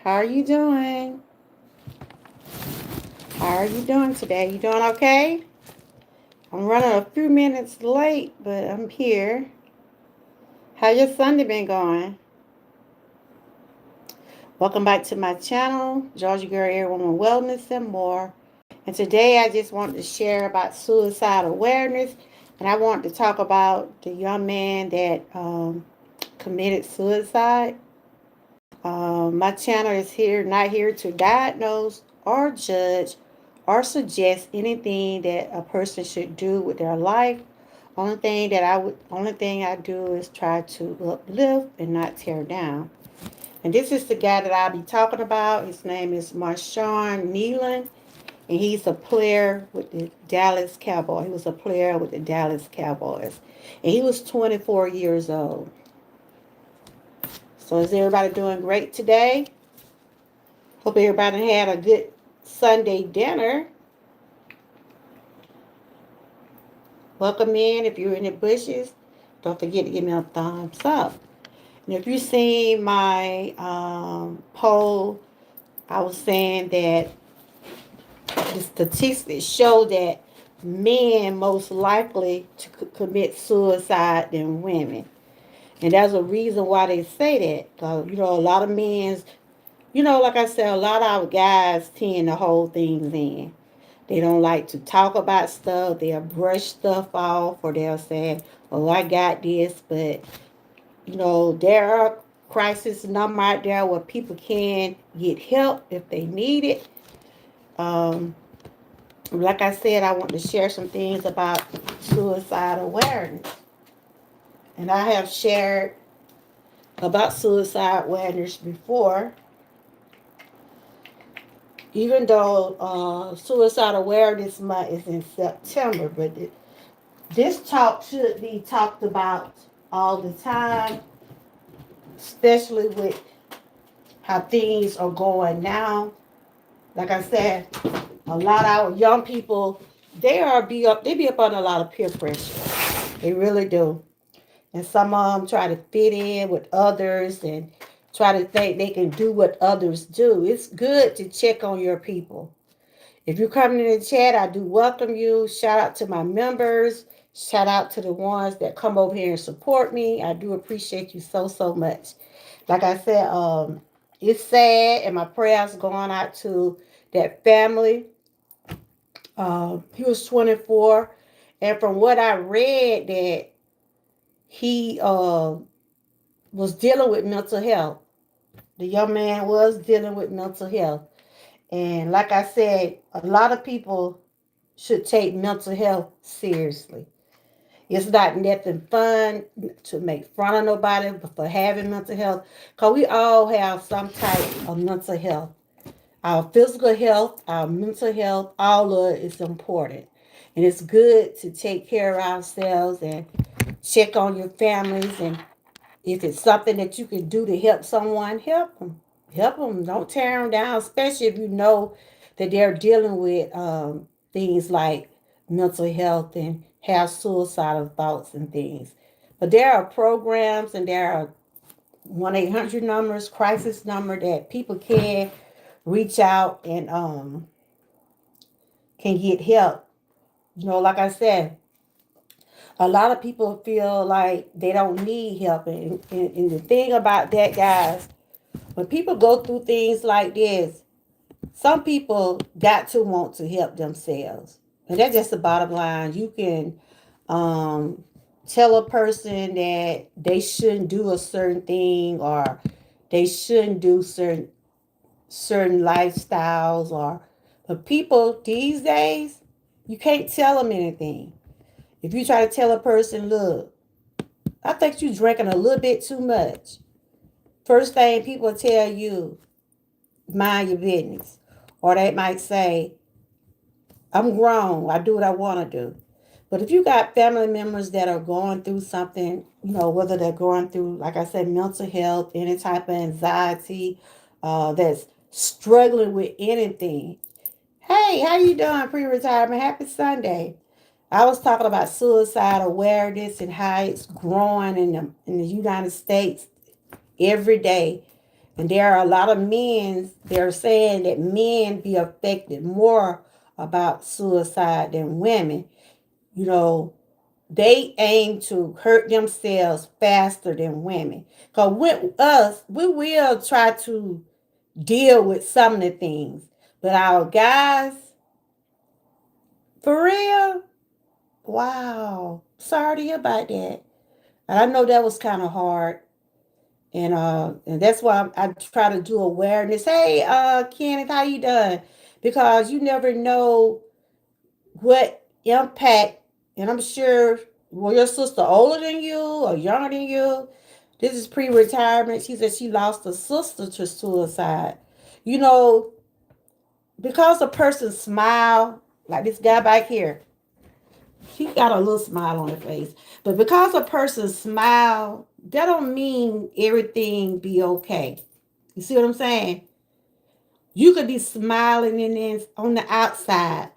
How are you doing? How are you doing today? You doing okay? I'm running a few minutes late, but I'm here. How your Sunday been going? Welcome back to my channel, Georgia Girl Air Woman Wellness and more. And today I just wanted to share about suicide awareness, and I want to talk about the young man that committed suicide. My channel is not here to diagnose or judge or suggest anything that a person should do with their life. Only thing I do is try to uplift and not tear down. And this is the guy that I'll be talking about. His name is Marshawn Nealon, and he's a player with the Dallas Cowboys. He was a player with the Dallas Cowboys, and he was 24 years old. So is everybody doing great today? Hope everybody had a good Sunday dinner. Welcome in. If you're in the bushes, don't forget to give me a thumbs up. And if you seen my poll, I was saying that the statistics show that men most likely to commit suicide than women. And there's a reason why they say that. Because, a lot of men's, like I said, a lot of our guys tend to hold things in. They don't like to talk about stuff. They'll brush stuff off, or they'll say, "Oh, I got this." But there are crisis number out there where people can get help if they need it. Um, like I said, I want to share some things about suicide awareness, and I have shared about suicide awareness before. Even though Suicide Awareness Month is in September, but this talk should be talked about all the time, especially with how things are going now. Like I said, a lot of our young people, they be up on a lot of peer pressure. They really do. And some of them try to fit in with others and try to think they can do what others do. It's good to check on your people. If you're coming in the chat, I do welcome you. Shout out to my members. Shout out to the ones that come over here and support me. I do appreciate you so, so much. Like I said, it's sad, and my prayers going out to that family. He was 24, and from what I read, that he was dealing with mental health. The young man was dealing with mental health. And like I said, a lot of people should take mental health seriously. It's not nothing fun to make fun of nobody for having mental health, because we all have some type of mental health. Our physical health, our mental health, all of it is important. And it's good to take care of ourselves and check on your families. And if it's something that you can do to help someone, help them. Help them. Don't tear them down, especially if you know that they're dealing with things like mental health and have suicidal thoughts and things. But there are programs, and there are 1-800 numbers, crisis number, that people can reach out and can get help. Like I said, a lot of people feel like they don't need help. And the thing about that, guys, when people go through things like this, some people got to want to help themselves. And that's just the bottom line. You can tell a person that they shouldn't do a certain thing, or they shouldn't do certain lifestyles, or but people these days, you can't tell them anything. If you try to tell a person, "Look, I think you're drinking a little bit too much," first thing people tell you, "Mind your business." Or they might say, "I'm grown, I do what I want to do." But if you got family members that are going through something, whether they're going through, like I said, mental health, any type of anxiety, that's struggling with anything. Hey, how you doing, pre-retirement? Happy Sunday. I was talking about suicide awareness and how it's growing in the United States every day. And there are a lot of men, they're saying that men be affected more about suicide than women. You know, they aim to hurt themselves faster than women. Because with us, we will try to deal with some of the things. But our guys, for real, wow. Sorry to hear about that. And I know that was kind of hard. And that's why I try to do awareness. Hey, Kenneth, how you doing? Because you never know what impact, and I'm sure, well, your sister older than you or younger than you. This is pre-retirement. She said she lost a sister to suicide. You know, because a person smile, like this guy back here, he got a little smile on his face. But because a person smile, that don't mean everything be okay. You see what I'm saying? You could be smiling on the outside,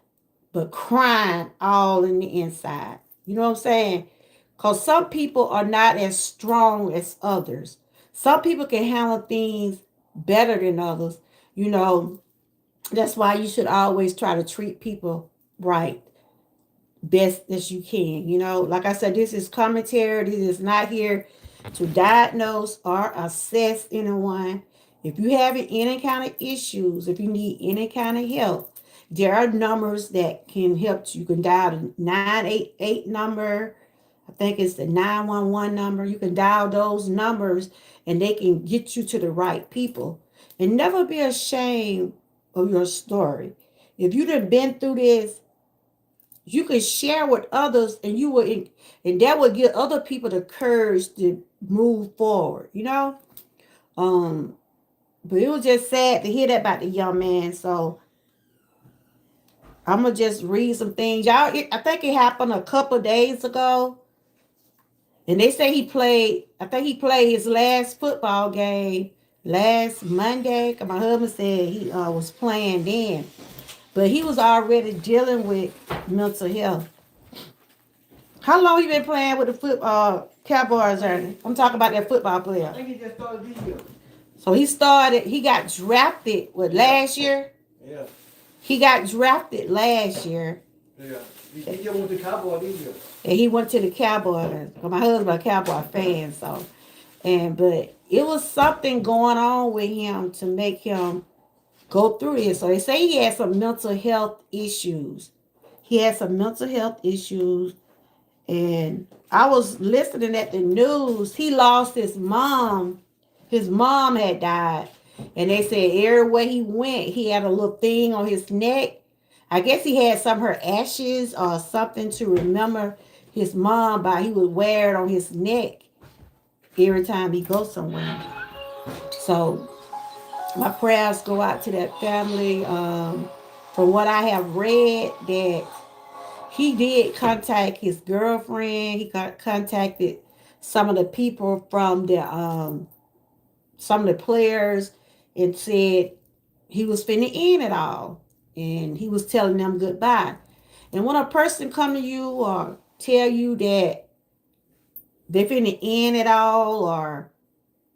but crying all in the inside. You know what I'm saying? Because some people are not as strong as others. Some people can handle things better than others. You know, that's why you should always try to treat people right, best as you can. You know, like I said, this is commentary. This is not here to diagnose or assess anyone. If you have any kind of issues, if you need any kind of help, there are numbers that can help you. You can dial the 988 number. I think it's the 911 number. You can dial those numbers and they can get you to the right people. And never be ashamed of your story. If you've been through this, you can share with others, and and that will give other people the courage to move forward, you know. um but it was just sad to hear that about the young man. So I'm gonna just read some things, y'all. I think it happened a couple days ago, and they say I think he played his last football game last Monday, because my husband said he was playing then, but he was already dealing with mental health. How long you been playing with the Cowboys, Ernie? I'm talking about that football player. I think he just started this year. So he got drafted, what, Yeah, last year? yeah, He got drafted last year, yeah. He just went to Cowboy this year. and he went to the Cowboys. 'Cause my husband a Cowboy fan, so. But it was something going on with him to make him go through this. So they say he had some mental health issues. He had some mental health issues. And I was listening at the news. He lost his mom. His mom had died. And they said everywhere he went, he had a little thing on his neck. I guess he had some of her ashes or something to remember his mom by. He would wear it on his neck every time he goes somewhere. So my prayers go out to that family. From what I have read, that he did contact his girlfriend. He got contacted some of the people from the some of the players, and said he was finna end it all, and he was telling them goodbye. And when a person come to you or tell you that they finna end it all, or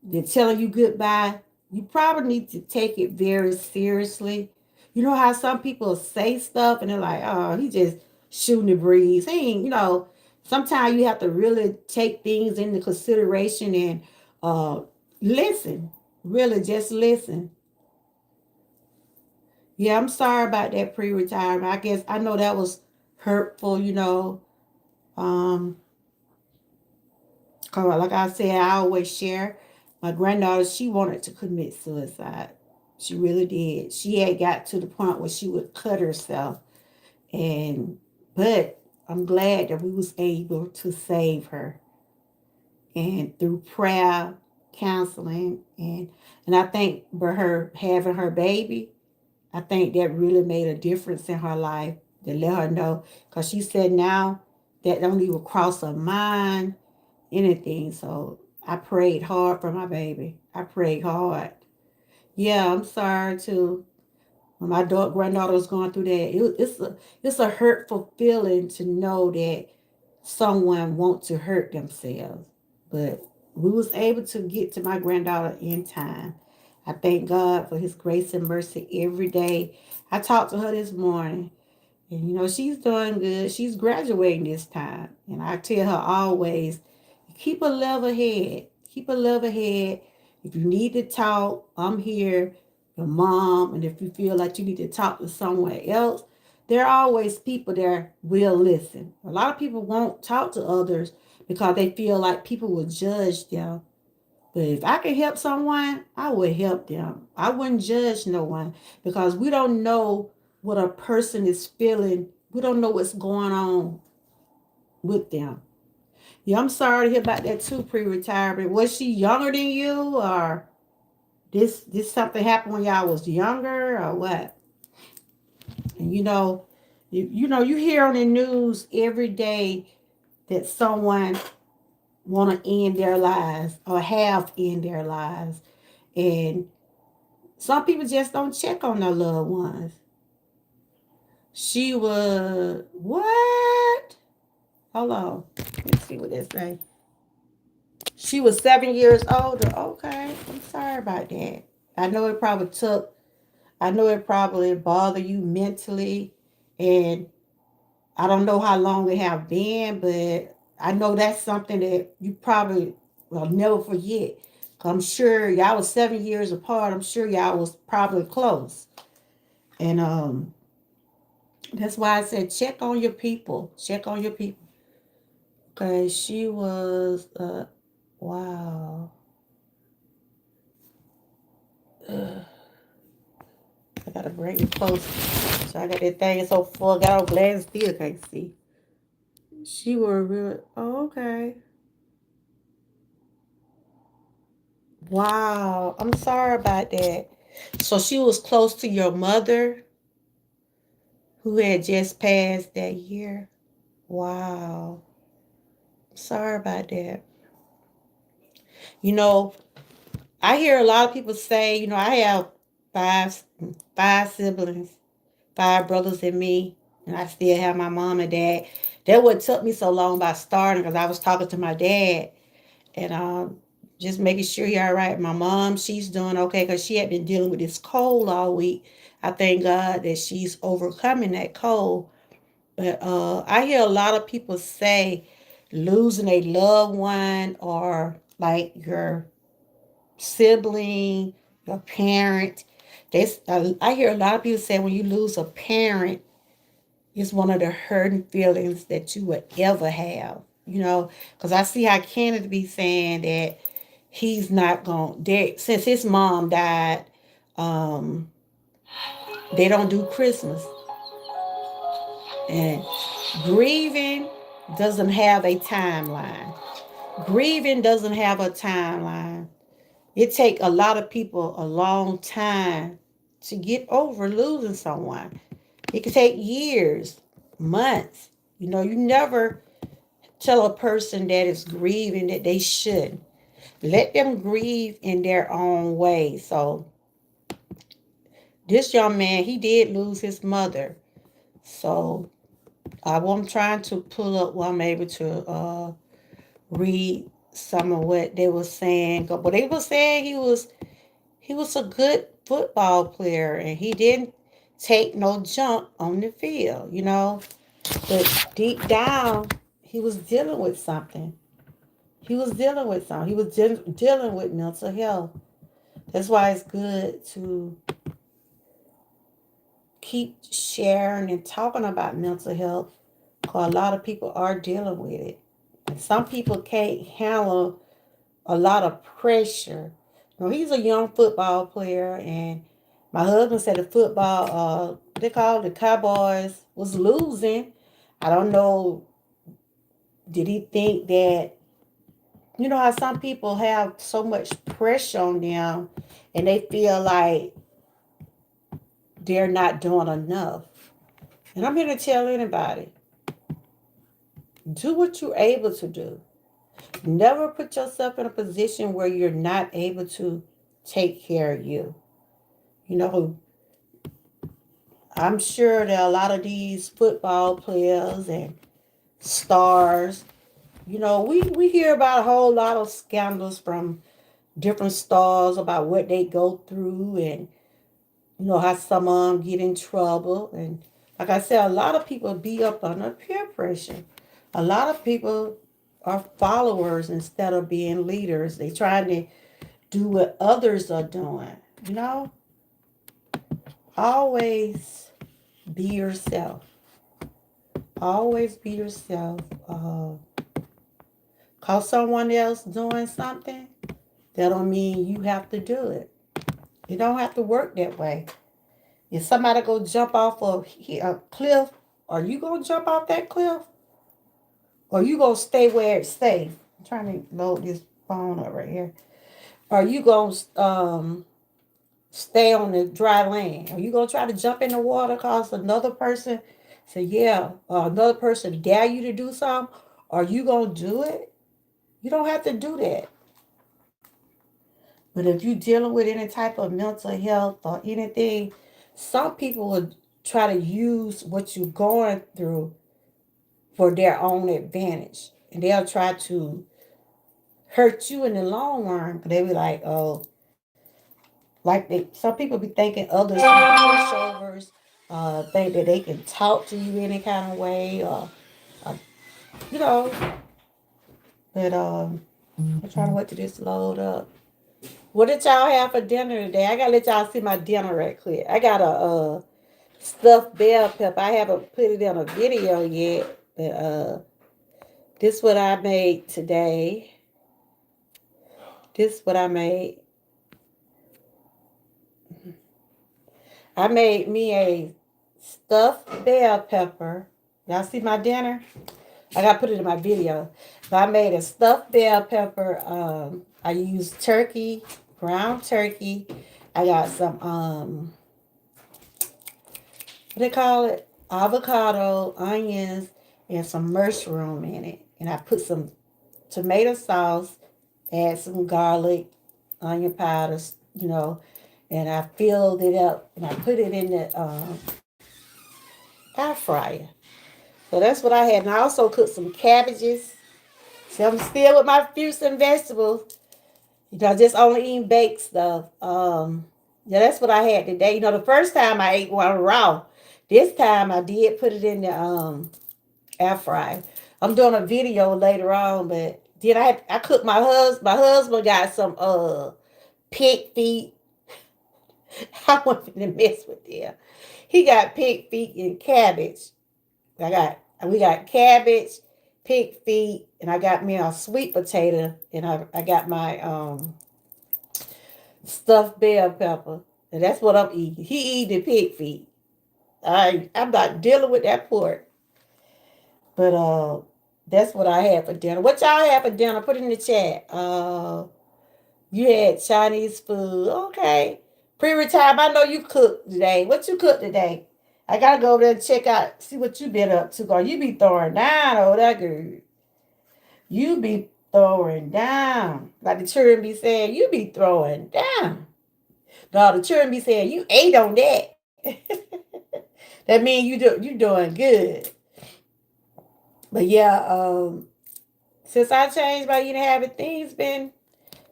they're telling you goodbye, you probably need to take it very seriously. You know how some people say stuff and they're like, oh, he just shooting the breeze. He ain't, you know, sometimes you have to really take things into consideration and uh, listen. Really just listen. Yeah, I'm sorry about that pre-retirement. I guess I know that was hurtful, you know. Um, 'Cause like I said, I always share. My granddaughter, she wanted to commit suicide. She really did. She had got to the point where she would cut herself. And but I'm glad that we was able to save her. And through prayer, counseling, and I think for her having her baby, I think that really made a difference in her life, to let her know. Because she said now that don't even cross her mind, anything. So I prayed hard for my baby. I prayed hard. Yeah, I'm sorry too. When my granddaughter was going through that, it's a hurtful feeling to know that someone wants to hurt themselves. But we was able to get to my granddaughter in time. I thank God for his grace and mercy every day. I talked to her this morning, and she's doing good. She's graduating this time. And I tell her always, keep a level head. Keep a level head. If you need to talk, I'm here, your mom. And if you feel like you need to talk to someone else, there are always people there will listen. A lot of people won't talk to others because they feel like people will judge them. But if I can help someone, I would help them. I wouldn't judge no one because we don't know what a person is feeling. We don't know what's going on with them. Yeah, I'm sorry to hear about that too, pre-retirement. Was she younger than you, or this something happened when y'all was younger, or what? And you hear on the news every day that someone want to end their lives or have end their lives, and some people just don't check on their loved ones. She was what? Hold on. Let's see what they say. She was 7 years older. Okay. I'm sorry about that. I know it probably took, I know it probably bothered you mentally. And I don't know how long it have been, but I know that's something that you probably will never forget. I'm sure y'all was 7 years apart. I'm sure y'all was probably close. And that's why I said check on your people. Check on your people. Okay, she was wow. Ugh, I gotta bring it close. So I got that thing so full, got on glass still can't see. She was real okay. Wow. I'm sorry about that. So she was close to your mother who had just passed that year. Wow. Sorry about that. You know, I hear a lot of people say, I have five five siblings, five brothers and me, and I still have my mom and dad. That what took me so long by starting because I was talking to my dad and just making sure he all right. My mom, she's doing okay because she had been dealing with this cold all week. I thank God that she's overcoming that cold. But I hear a lot of people say losing a loved one or like your sibling, your parent. I hear a lot of people say when you lose a parent, it's one of the hurting feelings that you would ever have. Because I see how Kennedy be saying that he's not going to, since his mom died, um, they don't do Christmas. And grieving doesn't have a timeline. Grieving doesn't have a timeline. It take a lot of people a long time to get over losing someone. It can take years, months. You never tell a person that is grieving that they shouldn't. Let them grieve in their own way. So this young man, he did lose his mother. So I'm trying to pull up where I'm able to read some of what they were saying. But they were saying he was a good football player and he didn't take no jump on the field. But deep down, he was dealing with something. He was dealing with something. He was dealing with mental health. That's why it's good to keep sharing and talking about mental health because a lot of people are dealing with it. And some people can't handle a lot of pressure. He's a young football player, and my husband said the football, they called the Cowboys, was losing. I don't know, did he think that, how some people have so much pressure on them and they feel like they're not doing enough. And I'm here to tell anybody, do what you're able to do. Never put yourself in a position where you're not able to take care of you. You know, I'm sure that a lot of these football players and stars, we hear about a whole lot of scandals from different stars about what they go through, and how some of them get in trouble. And like I said, a lot of people be up under peer pressure. A lot of people are followers instead of being leaders. They trying to do what others are doing. You know, always be yourself. Always be yourself. Cause someone else doing something, that don't mean you have to do it. You don't have to work that way. If somebody go jump off a cliff, are you gonna jump off that cliff? Or you gonna stay where it's safe? I'm trying to load this phone up right here. Are you gonna stay on the dry land? Are you gonna try to jump in the water cause another person say yeah, or another person dare you to do something? Are you gonna do it? You don't have to do that. But if you're dealing with any type of mental health or anything, some people will try to use what you're going through for their own advantage. And they'll try to hurt you in the long run. They be like, oh, some people be thinking others be pushovers, think that they can talk to you any kind of way, or uh, you know. But I'm trying to wait till this load up. What did y'all have for dinner today? I gotta let y'all see my dinner right quick. I got a stuffed bell pepper. I haven't put it in a video yet, but this what I made today. This what I made. I made me a stuffed bell pepper. Y'all see my dinner? I gotta put it in my video. But I made a stuffed bell pepper. I used turkey, ground turkey. I got some what they call it? Avocado, onions, and some mushroom in it. And I put some tomato sauce, add some garlic, onion powders, and I filled it up and I put it in the air fryer. So that's what I had. And I also cooked some cabbages. See, I'm still with my fruits and vegetables. Just only eating baked stuff. Yeah, that's what I had today. The first time I ate one raw. This time I did put it in the air fryer. I'm doing a video later on, but then I cooked my husband got some pig feet. I wasn't to mess with them. He got pig feet and cabbage. We got cabbage, pig feet, and I got me a sweet potato, and I got my stuffed bell pepper, and that's what I'm eating. He eating the pig feet. I'm not dealing with that pork, but that's what I had for dinner. What y'all had for dinner? Put it in the chat. You had Chinese food. Okay. Pre-retirement. I know you cooked today. What you cooked today? I gotta go there and check out, see what you been up to. Girl, you be throwing down over that girl. You be throwing down. Like the children be saying, you be throwing down. No, the children be saying, you ate on that. That means you doing good. But yeah, since I changed my eating habit,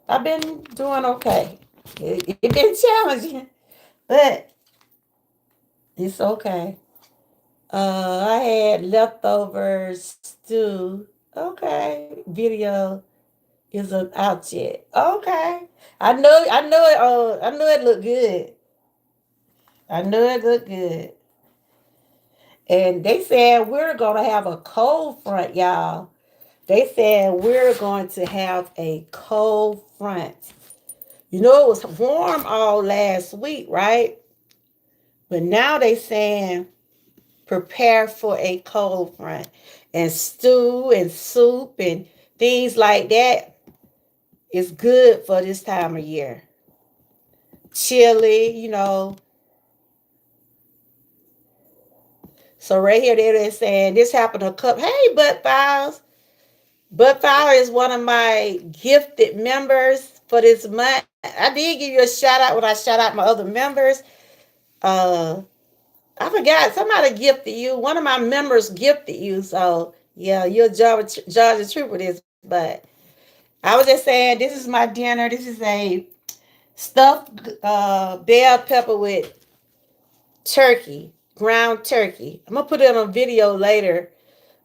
I've been doing okay. It been challenging, but it's okay. I had leftover stew. Okay, video isn't out yet. Okay, I know it looked good. I know it looked good. And they said we're gonna have a cold front, y'all. They said we're going to have a cold front. It was warm all last week, right? But now they saying prepare for a cold front. And stew and soup and things like that is good for this time of year. Chili. So right here they're saying this happened a couple. Hey, Butt Files. Butt File is one of my gifted members for this month. I did give you a shout out when I shout out my other members. Uh, I forgot somebody gifted you. One of my members gifted you. So yeah, you're Georgia Trooper this, but I was just saying, this is my dinner. This is a stuffed bell pepper with turkey, ground turkey. I'm gonna put it on a video later.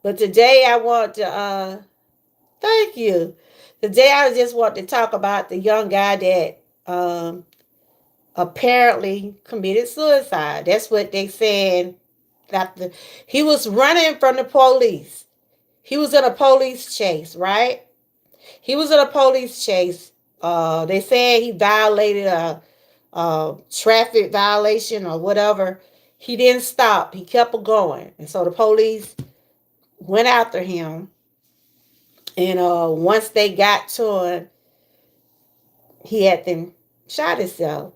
But today I want to thank you. Today I just want to talk about the young guy that apparently committed suicide. That's what they said after he was running from the police. He was in a police chase, right? He was in a police chase. They said he violated a traffic violation or whatever. He didn't stop. He kept going, and so the police went after him. And once they got to him, he had then shot himself.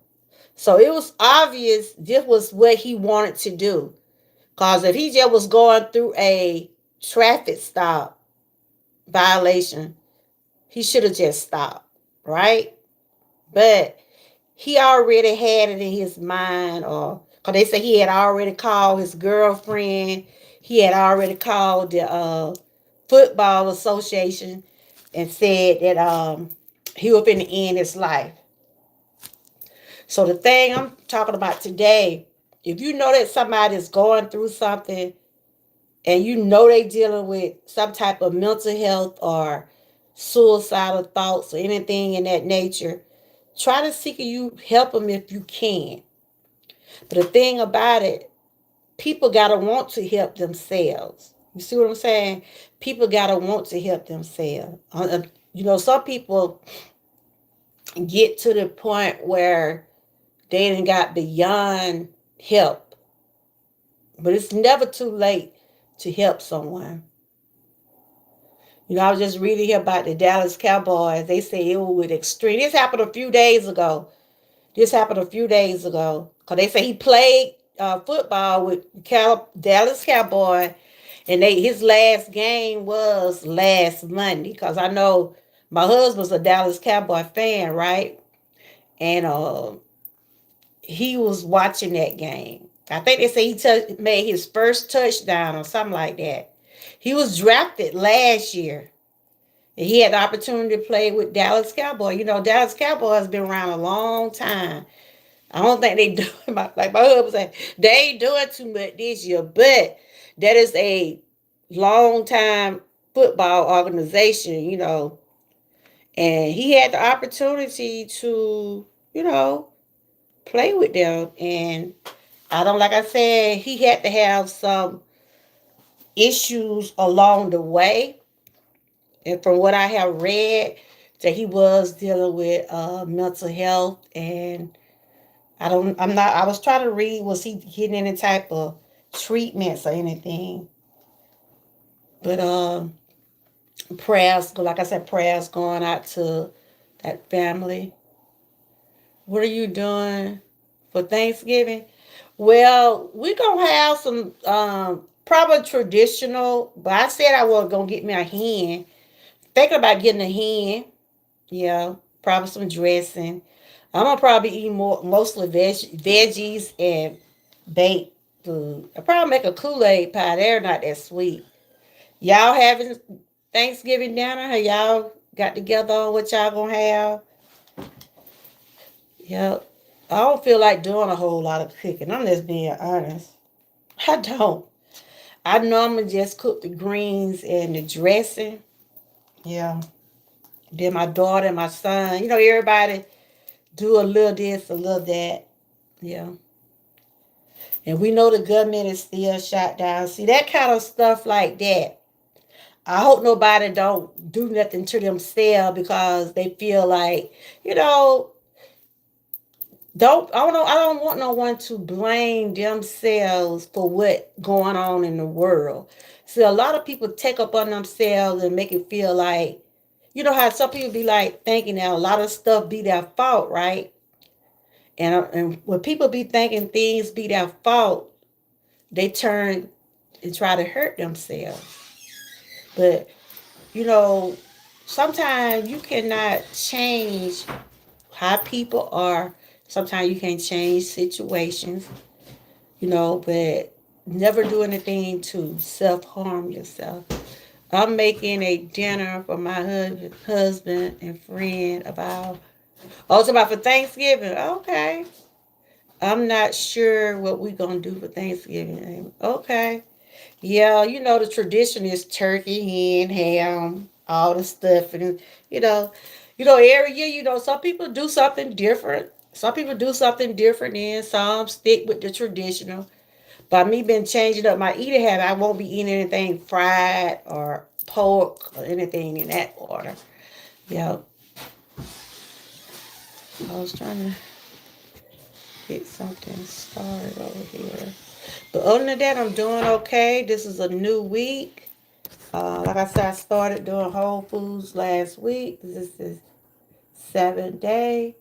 So it was obvious this was what he wanted to do. Because if he just was going through a traffic stop violation, he should have just stopped, right? But he already had it in his mind, or because they say he had already called his girlfriend, he had already called the football association and said that he was going to end his life. So the thing I'm talking about today, if you know that somebody is going through something and you know they dealing with some type of mental health or suicidal thoughts or anything in that nature, try to seek you help them if you can. But the thing about it, people gotta want to help themselves. You see what I'm saying? People gotta want to help themselves. Some people get to the point where they done got beyond help, but it's never too late to help someone. I was just reading here about the Dallas Cowboys. They say it was with extreme. This happened a few days ago. Because they say he played football with Dallas Cowboy, and his last game was last Monday. Because I know my husband's a Dallas Cowboy fan, right? And he was watching that game. I think they say he made his first touchdown or something like that. He was drafted last year. And he had the opportunity to play with Dallas Cowboy. Dallas Cowboy has been around a long time. I don't think they do like my husband said, they ain't doing too much this year, but that is a long time football organization. And he had the opportunity to, play with them. And like I said, he had to have some issues along the way. And from what I have read, that he was dealing with mental health, and I was trying to read, was he getting any type of treatments or anything? But prayers, like I said, prayers going out to that family. What are you doing for Thanksgiving? Well, we're going to have some probably traditional, but I said I was going to get me a hen. Thinking about getting a hen. Yeah, probably some dressing. I'm gonna probably eat mostly veggies and baked food. I probably make a Kool-Aid pie. They're not that sweet. Y'all having Thanksgiving dinner? Have y'all got together on what y'all gonna have? Yep. I don't feel like doing a whole lot of cooking. I'm just being honest. I don't. I normally just cook the greens and the dressing. Yeah. Then my daughter and my son, everybody do a little this, a little that. Yeah. And we know the government is still shut down. See, that kind of stuff like that. I hope nobody don't do nothing to themselves because they feel like, you know, I don't want no one to blame themselves for what going on in the world. See, a lot of people take up on themselves and make it feel like, how some people be like thinking that a lot of stuff be their fault, right? And when people be thinking things be their fault, they turn and try to hurt themselves. But, you know, sometimes you cannot change how people are. Sometimes you can't change situations, but never do anything to self harm yourself. I'm making a dinner for my husband and friend about. Oh, it's about for Thanksgiving. Okay. I'm not sure what we're gonna do for Thanksgiving. Okay. Yeah, you know the tradition is turkey, hen, ham, all the stuff, and you know, every year, some people do something different. Some people do something different, and some stick with the traditional. By me been changing up my eating habit, I won't be eating anything fried or pork or anything in that order. Yeah, I was trying to get something started over here. But other than that, I'm doing okay. This is a new week. Like I said, I started doing Whole Foods last week. This is 7th day.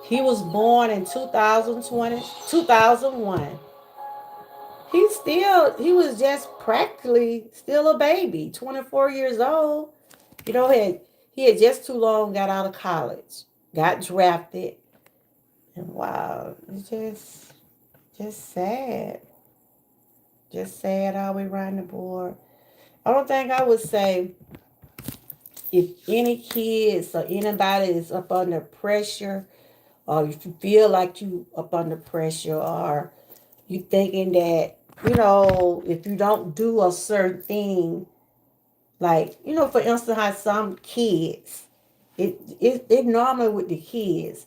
He was born in 2020, 2001. He was just practically still a baby, 24 years old. He had just too long got out of college, got drafted, and wow, it's just sad. Just sad how we run the board. I don't think I would say if any kids or anybody is up under pressure, or if you feel like you up under pressure, or you thinking that, if you don't do a certain thing, like, for instance, how some kids, it normally with the kids,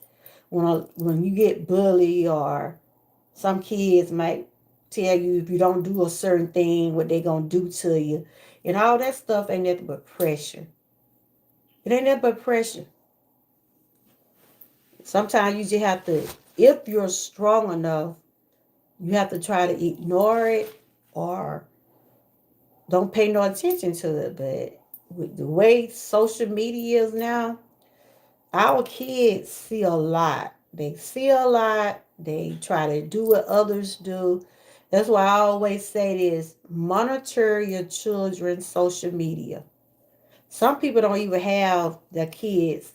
when you get bullied, or some kids might tell you if you don't do a certain thing, what they gonna do to you, and all that stuff ain't nothing but pressure. It ain't nothing but pressure. Sometimes you just have to, if you're strong enough, you have to try to ignore it or don't pay no attention to it. But with the way social media is now, our kids see a lot. They see a lot. They try to do what others do. That's why I always say this: monitor your children's social media. Some people don't even have their kids'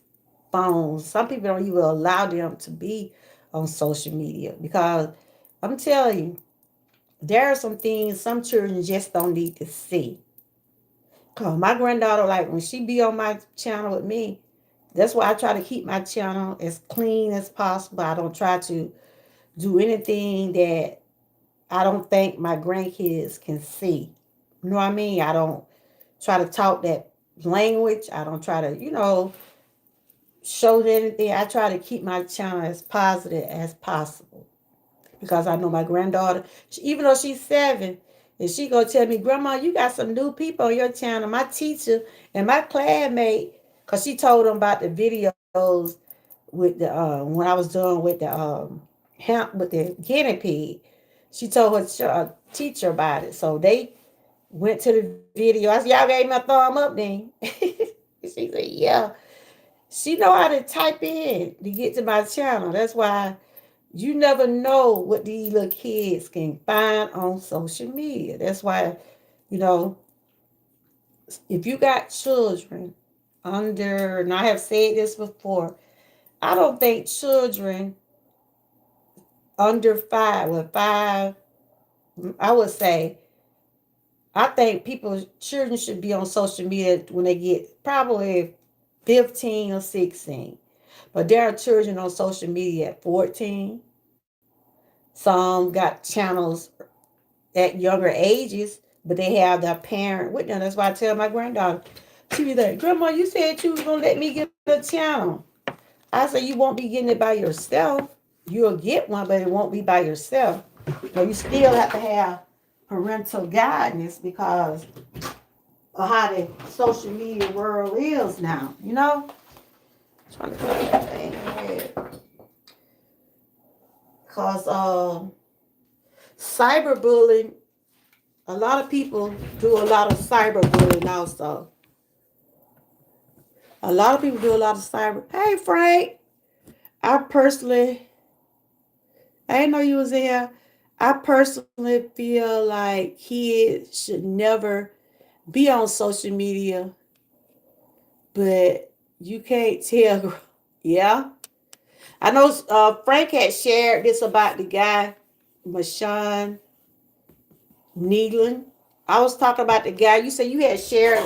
phones. Some people don't even allow them to be on social media because I'm telling you, there are some things some children just don't need to see. Cause my granddaughter, like when she be on my channel with me, that's why I try to keep my channel as clean as possible. I don't try to do anything that I don't think my grandkids can see. You know what I mean? I don't try to talk that language. I don't try to, show anything. I try to keep my channel as positive as possible because I know my granddaughter, even though she's 7, and she gonna tell me, Grandma, you got some new people on your channel. My teacher and my classmate, cause she told them about the videos with the when I was doing with the hemp with the guinea pig. She told her teacher about it, so they went to the video. I said, y'all gave me a thumb up then. She said, yeah. She know how to type in to get to my channel. That's why you never know what these little kids can find on social media. That's why, you know, if you got children under, and I have said this before, I don't think children under 5, with 5, I would say, I think children should be on social media when they get probably 15 or 16. But there are children on social media at 14. Some got channels at younger ages, but they have their parent with them. That's why I tell my granddaughter, she be like, Grandma, you said you was gonna let me get a channel. I said, you won't be getting it by yourself. You'll get one, but it won't be by yourself. So you still have to have parental guidance because of how the social media world is now, I'm trying to find that thing. Because cyberbullying, a lot of people do a lot of cyberbullying also. A lot of people do a lot of cyber. Hey, Frank, I personally, I didn't know you was here. I personally feel like kids should never be on social media, but you can't tell. Yeah, I know Frank had shared this about the guy, Mashawn Needland. I was talking about the guy. You said you had shared.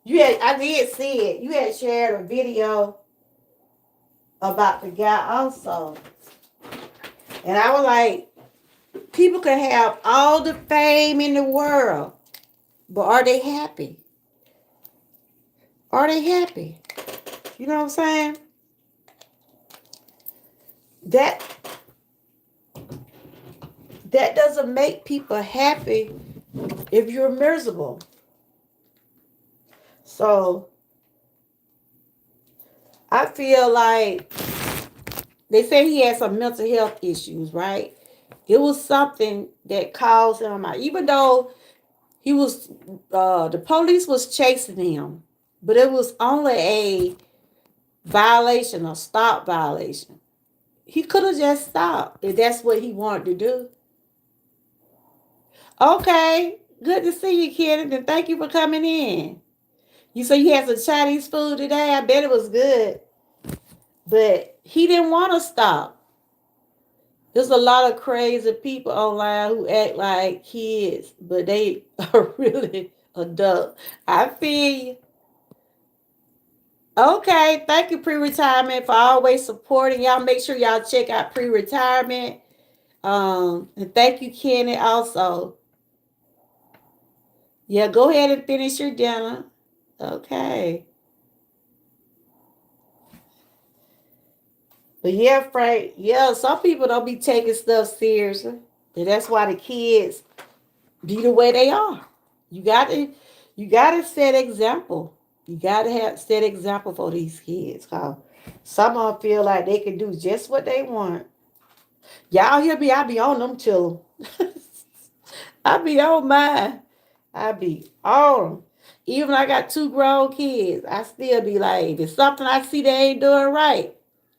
I did see it. You had shared a video about the guy also, and I was like, people can have all the fame in the world, but are they happy? Are they happy? You know what I'm saying? That that doesn't make people happy if you're miserable. So I feel like they say he had some mental health issues, right? It was something that caused him out. Even though he was, the police was chasing him, but it was only a violation, a stop violation. He could have just stopped if that's what he wanted to do. Okay, good to see you, Kenneth, and thank you for coming in. You say you had some Chinese food today. I bet it was good, but he didn't want to stop. There's a lot of crazy people online who act like kids, but they are really adult. I feel you. Okay, thank you, pre-retirement, for always supporting y'all. Make sure y'all check out pre-retirement. And thank you, Kenny, also. Yeah, go ahead and finish your dinner. Okay. But yeah, Frank, yeah, some people don't be taking stuff seriously. And that's why the kids be the way they are. You gotta you gotta set example. You gotta have set example for these kids. Cause some of them feel like they can do just what they want. Y'all hear me? I be on them till I be on mine. I be on 'em. Even I got two grown kids, I still be like, if it's something I see they ain't doing right,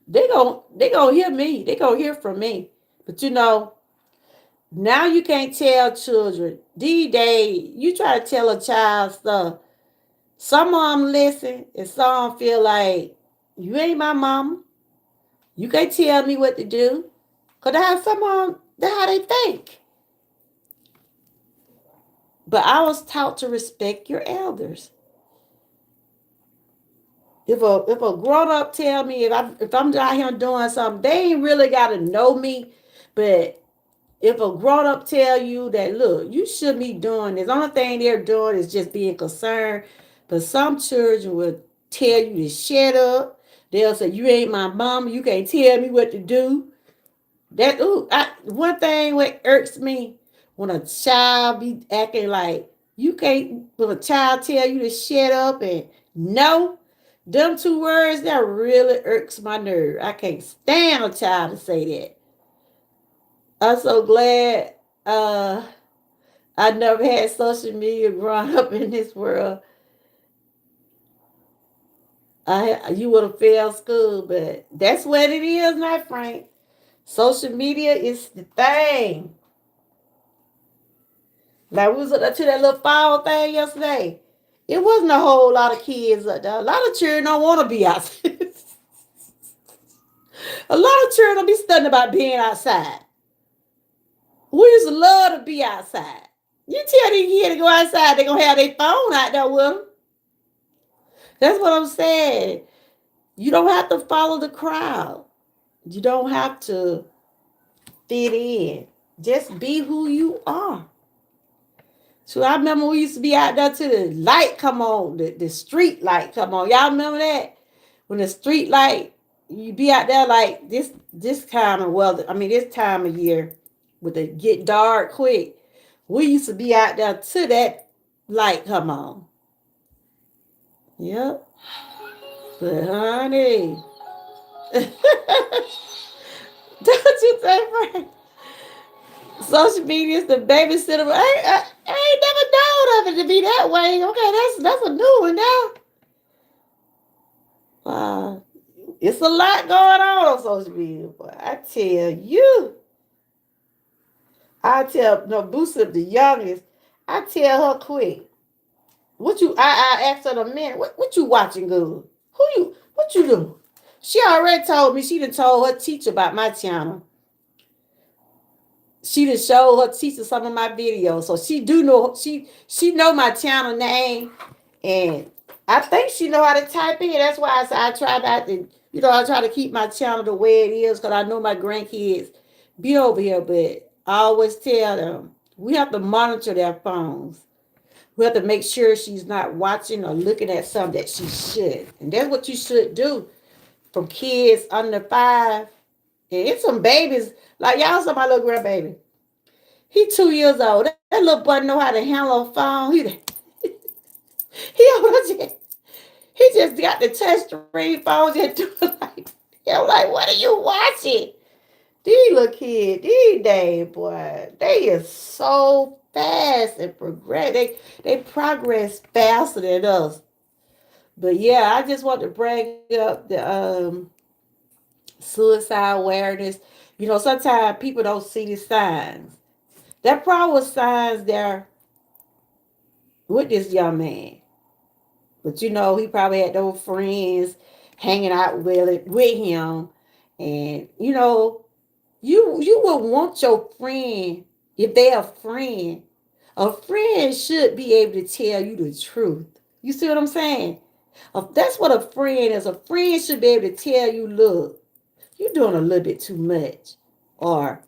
they gonna hear me. They gonna hear from me. But now you can't tell children. These days, you try to tell a child stuff. Some of them listen, and some feel like you ain't my mama. You can't tell me what to do. Cause that's some of them. That's how they think. But I was taught to respect your elders. If a grown up tell me if I'm out here doing something, they ain't really gotta know me. But if a grown up tell you that, look, you shouldn't be doing this, only thing they're doing is just being concerned. But some children will tell you to shut up. They'll say, you ain't my mama, you can't tell me what to do. One thing what irks me when a child be acting like you can't, when a child tell you to shut up and no, them two words that really irks my nerve. I can't stand a child to say that. I'm so glad I never had social media growing up in this world. You would have failed school, but that's what it is now, Frank. Social media is the thing. Like we was up to that little fall thing yesterday. It wasn't a whole lot of kids up there. A lot of children don't want to be outside. A lot of children don't be studying about being outside. We used to love to be outside. You tell these kids to go outside, they're gonna have their phone out there with them. That's what I'm saying. You don't have to follow the crowd. You don't have to fit in. Just be who you are. So I remember we used to be out there till the light come on, the street light come on. Y'all remember that? When the street light, you be out there like this kind of weather. I mean, this time of year, with it get dark quick. We used to be out there till that light come on. Yep. But honey, don't you think, Frank? Social media is the babysitter. I ain't never known of it to be that way. Okay, that's a new one now. It's a lot going on social media, boy. I tell you. I tell no Boosie the youngest. I tell her quick. What you I asked her in a minute. What you watching, good? What you doing? She already told me. She done told her teacher about my channel. She done showed her teacher some of my videos, so she do know. She know my channel name, and I think she know how to type in. That's why I try not to. I try to keep my channel the way it is because I know my grandkids be over here. But I always tell them we have to monitor their phones. We have to make sure she's not watching or looking at something that she should. And that's what you should do from kids under 5. And it's some babies, like y'all saw my little grandbaby. He 2 years old. That little boy know how to handle a phone. He just got the touch screen phone just do it like, I'm like, what are you watching? These little kids, these days, boy, they is so fast and progress. They progress faster than us. But yeah, I just want to bring up the suicide awareness. Sometimes people don't see the signs. There probably was signs there with this young man, but he probably had those friends hanging out with him, and you would want your friend if they're a friend. A friend should be able to tell you the truth. You see what I'm saying? That's what a friend is. A friend should be able to tell you, look, you're doing a little bit too much, or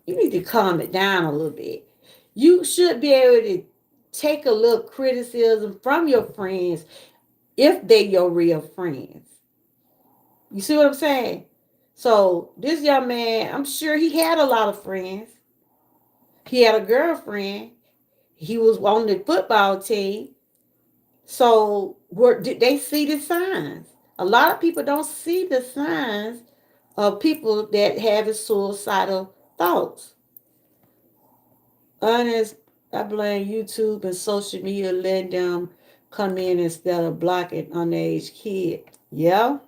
you need to calm it down a little bit. You should be able to take a little criticism from your friends if they're your real friends. You see what I'm saying? So this young man, I'm sure he had a lot of friends. He had a girlfriend. He was on the football team. So did they see the signs? A lot of people don't see the signs of people that have suicidal thoughts. Honest, I blame YouTube and social media letting them come in instead of blocking underage kids. Yeah,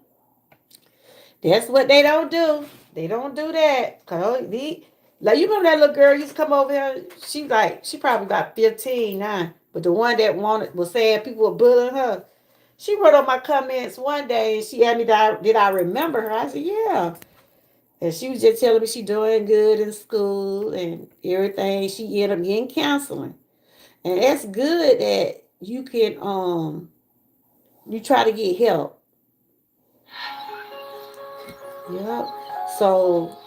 that's what they don't do. They don't do that. Like you remember that little girl used to come over here? She probably about 15 now. But the one that was saying people were bullying her. She wrote on my comments one day and she asked me did I remember her? I said, yeah. And she was just telling me she doing good in school and everything. She ended up getting counseling. And that's good that you try to get help. Yep. So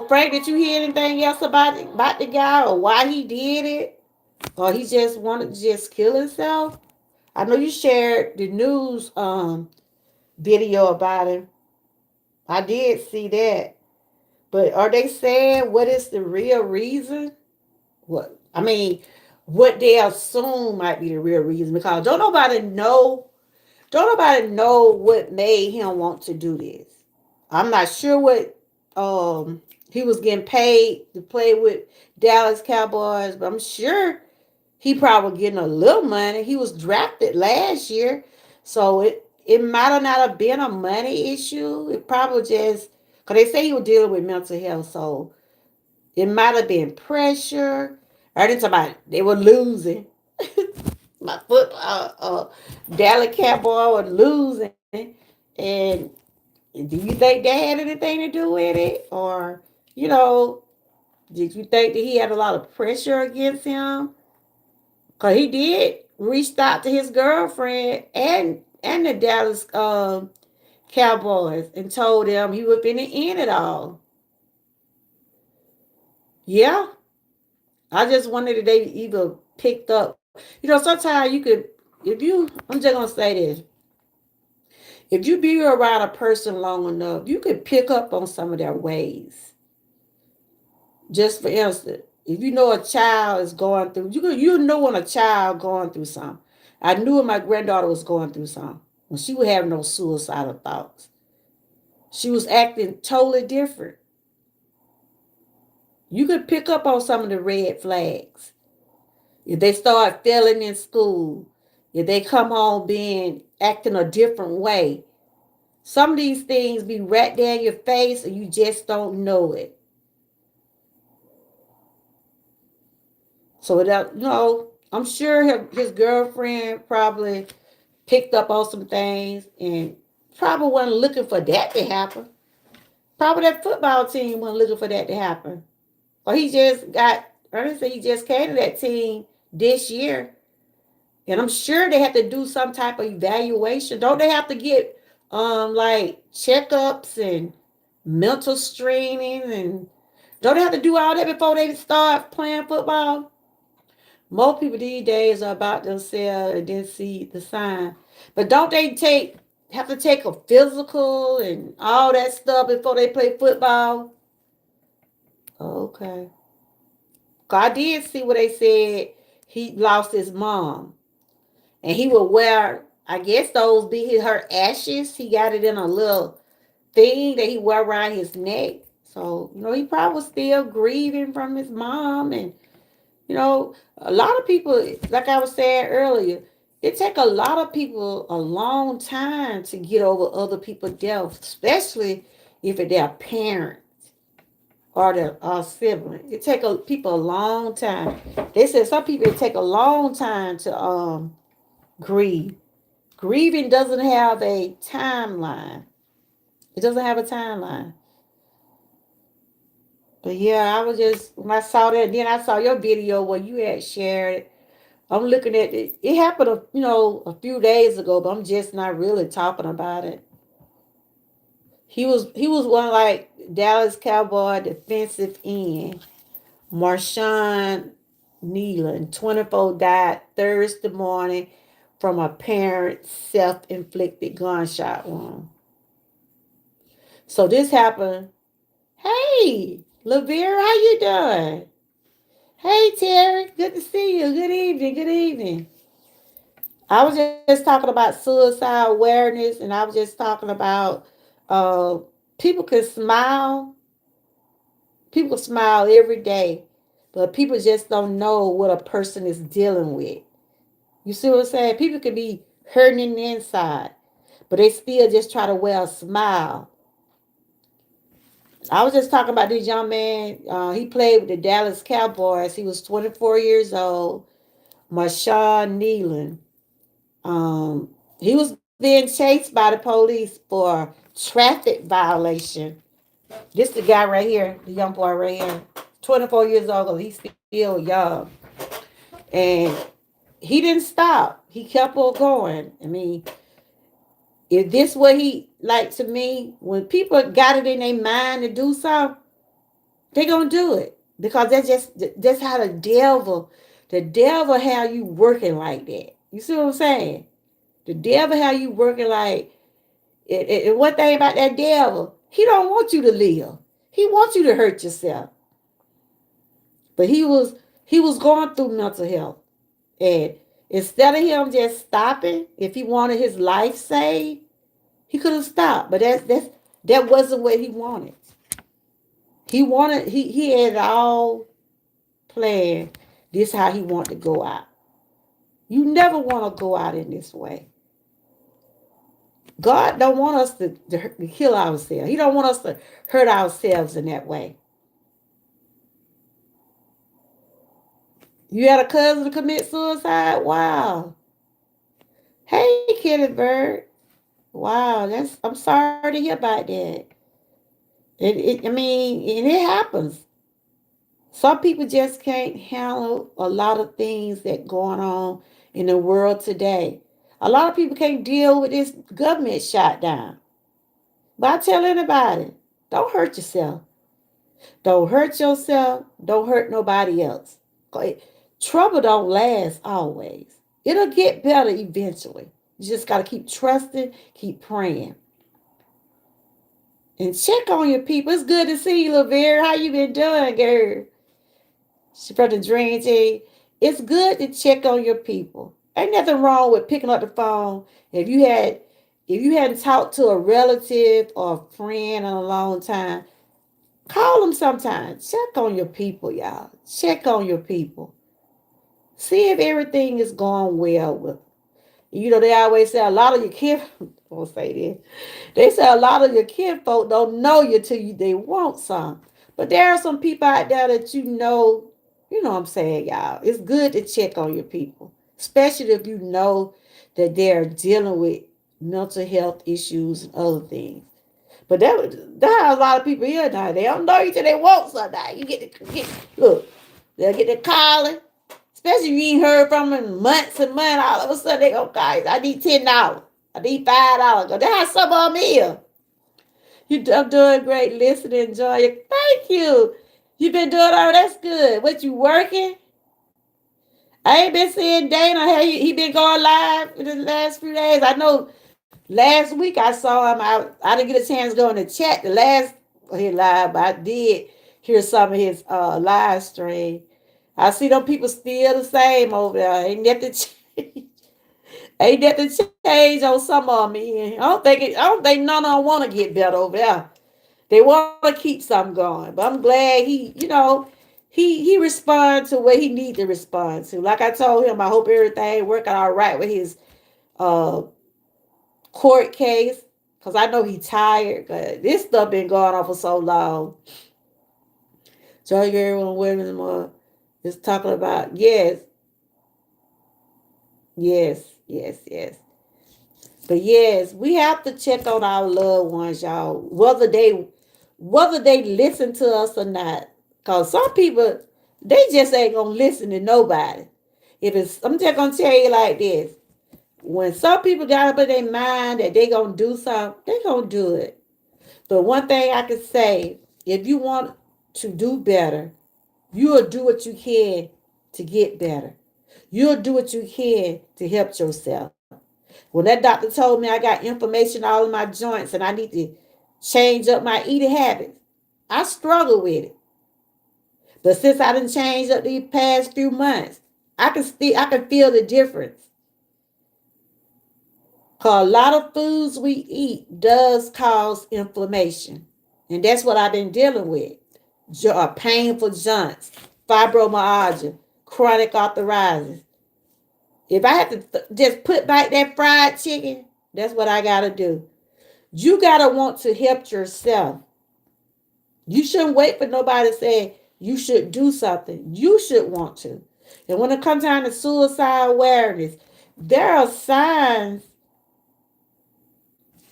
Frank, did you hear anything else about the guy or why he did it? Or he just wanted to just kill himself? I know you shared the news video about him. I did see that. But are they saying what is the real reason? What they assume might be the real reason because don't nobody know what made him want to do this. I'm not sure what he was getting paid to play with Dallas Cowboys, but I'm sure he probably getting a little money. He was drafted last year, so it might have not have been a money issue. It probably just because they say he was dealing with mental health, so it might have been pressure. I didn't talk about they were losing. My football, Dallas Cowboy was losing, and do you think that had anything to do with it, or you know, did you think that he had a lot of pressure against him? Cause he did reach out to his girlfriend and the Dallas Cowboys and told them he would finna end it all. Yeah, I just wondered if they either picked up. Sometimes you could, if you, I'm just gonna say this: if you be around a person long enough, you could pick up on some of their ways. Just for instance, if you know a child is going through, you know when a child going through something. I knew when my granddaughter was going through something when she was having those suicidal thoughts. She was acting totally different. You could pick up on some of the red flags. If they start failing in school, if they come home being acting a different way, some of these things be right there in your face and you just don't know it. So I'm sure his girlfriend probably picked up on some things and probably wasn't looking for that to happen. Probably that football team wasn't looking for that to happen. Or he just got, Ernest said he just came to that team this year. And I'm sure they have to do some type of evaluation. Don't they have to get like checkups and mental screening, and don't they have to do all that before they start playing football? Most people these days are about themselves and then see the sign. But don't they have to take a physical and all that stuff before they play football? Okay. I did see what they said. He lost his mom. And he would wear, I guess those be her ashes. He got it in a little thing that he wear around his neck. So, he probably was still grieving from his mom. And, a lot of people, like I was saying earlier, it take a lot of people a long time to get over other people's death, especially if it's their parent or their sibling. It take people a long time. They said some people it take a long time to grieve. Grieving doesn't have a timeline. It doesn't have a timeline. But yeah, I was just when I saw that, then I saw your video where you had shared it. I'm looking at it. It happened, a few days ago, but I'm just not really talking about it. He was one like Dallas Cowboy defensive end, Marshawn Nealon, 24, died Thursday morning from a parent self-inflicted gunshot wound. So this happened. Hey, Lavere, how you doing? Hey, Terry, good to see you. Good evening. Good evening. I was just talking about suicide awareness, and I was just talking about uh, people can smile. People smile every day, but people just don't know what a person is dealing with. You see what I'm saying? People can be hurting in the inside, but they still just try to wear a smile. I was just talking about this young man. He played with the Dallas Cowboys. He was 24 years old. Marshawn Nealon. He was being chased by the police for traffic violation. This the guy right here, the young boy right here, 24 years old. He's still young, and he didn't stop. He kept on going. I mean, if this what he like to me, when people got it in their mind to do something, they gonna do it because that's how the devil have you working like that. You see what I'm saying? The devil have you working like and one thing about that devil, he don't want you to live. He wants you to hurt yourself. But he was going through mental health. And instead of him just stopping, if he wanted his life saved, he could have stopped. But that wasn't what he wanted. He had it all planned. This how he wanted to go out. You never want to go out in this way. God don't want us to kill ourselves. He don't want us to hurt ourselves in that way. You had a cousin to commit suicide? Wow. Hey, Kenneth Bird. Wow, I'm sorry to hear about that. I mean, and it happens. Some people just can't handle a lot of things that going on in the world today. A lot of people can't deal with this government shutdown. But I tell anybody, don't hurt yourself. Don't hurt yourself. Don't hurt nobody else. Trouble don't last always. It'll get better eventually. You just got to keep trusting, keep praying. And check on your people. It's good to see you, Lavere. How you been doing, girl? She from the Dream Team. It's good to check on your people. Ain't nothing wrong with picking up the phone. If you hadn't talked to a relative or a friend in a long time, call them sometime. Check on your people, y'all. Check on your people. See if everything is going well with them. They always say a lot of your kin won't say this. They say a lot of your kinfolk don't know you till they want some. But there are some people out there that you know what I'm saying, y'all. It's good to check on your people. especially if you know that they're dealing with mental health issues and other things. But that a lot of people here now. They don't know you till they want something. Now. You look, they'll get the calling. Especially if you ain't heard from them in months and months. All of a sudden they go, guys, I need $10. I need $5. That's how some of them here. I'm doing great. Listen, enjoy it. Thank you. You been doing all right. That's good. What you working? I ain't been seeing Dana. He been going live in the last few days. I know last week I saw him. I didn't get a chance to go in the chat the last he live, but I did hear some of his live stream. I see them people still the same over there. Ain't nothing change. Ain't nothing change on some of them. Man. I don't think none of them want to get better over there. They want to keep something going. But I'm glad he responded to what he need to respond to. Like I told him, I hope everything working all right with his uh court case. Cause I know he tired. Cause this stuff been going on for so long. George everyone women is talking about yes. But yes, we have to check on our loved ones, y'all. Whether they listen to us or not. Cause some people they just ain't gonna listen to nobody. If it's I'm just gonna tell you like this. When some people got up in their mind that they gonna do something, they gonna do it. But one thing I can say, if you want to do better, you'll do what you can to get better. You'll do what you can to help yourself. When that doctor told me I got inflammation all in my joints and I need to change up my eating habits, I struggle with it. But since I didn't change up these past few months, I can feel the difference. Cause a lot of foods we eat does cause inflammation. And that's what I've been dealing with. Painful joints, fibromyalgia, chronic arthritis. If I have to just put back that fried chicken, that's what I gotta do. You gotta want to help yourself. You shouldn't wait for nobody to say you should do something. You should want to. And when it comes down to suicide awareness, there are signs,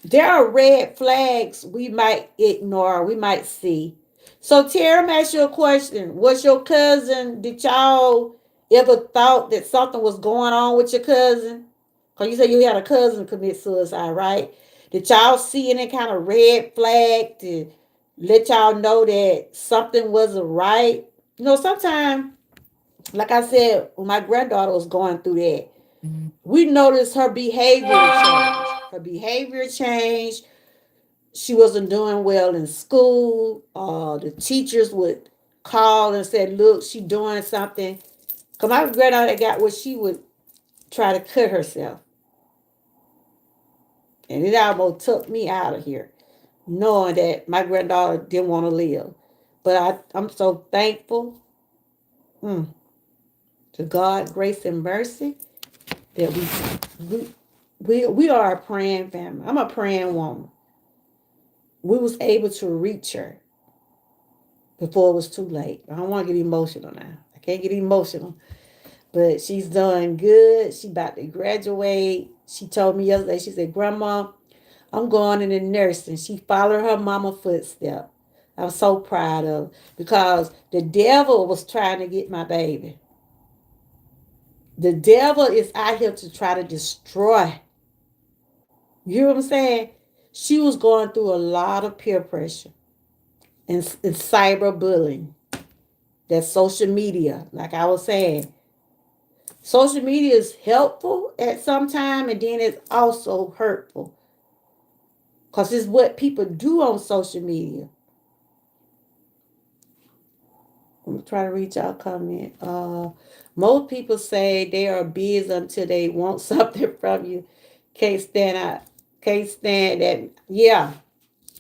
there are red flags we might ignore, we might see. So Tara, I'm ask you a question. Was your cousin, did y'all ever thought that something was going on with your cousin? Because you said you had a cousin commit suicide, right? Did y'all see any kind of red flag to let y'all know that something wasn't right? Sometimes, like I said, when my granddaughter was going through that, we noticed her behavior change. Her behavior changed. She wasn't doing well in school. The teachers would call and say, "Look, she doing something." Cause my granddaughter got what she would try to cut herself, and it almost took me out of here, knowing that my granddaughter didn't want to live. But I'm so thankful mm, to God, grace and mercy that we are a praying family. I'm a praying woman. We was able to reach her before it was too late. I don't want to get emotional now. I can't get emotional. But she's done good. She about to graduate. She told me yesterday, she said, Grandma, I'm going into nursing. She followed her mama footstep. I'm so proud of her because the devil was trying to get my baby. The devil is out here to try to destroy. You hear what I'm saying? She was going through a lot of peer pressure and cyberbullying. That's social media, like I was saying. Social media is helpful at some time and then it's also hurtful. Because it's what people do on social media. I'm gonna try to read y'all comment. Most people say they are busy until they want something from you. Can't stand out. Can't stand that. Yeah,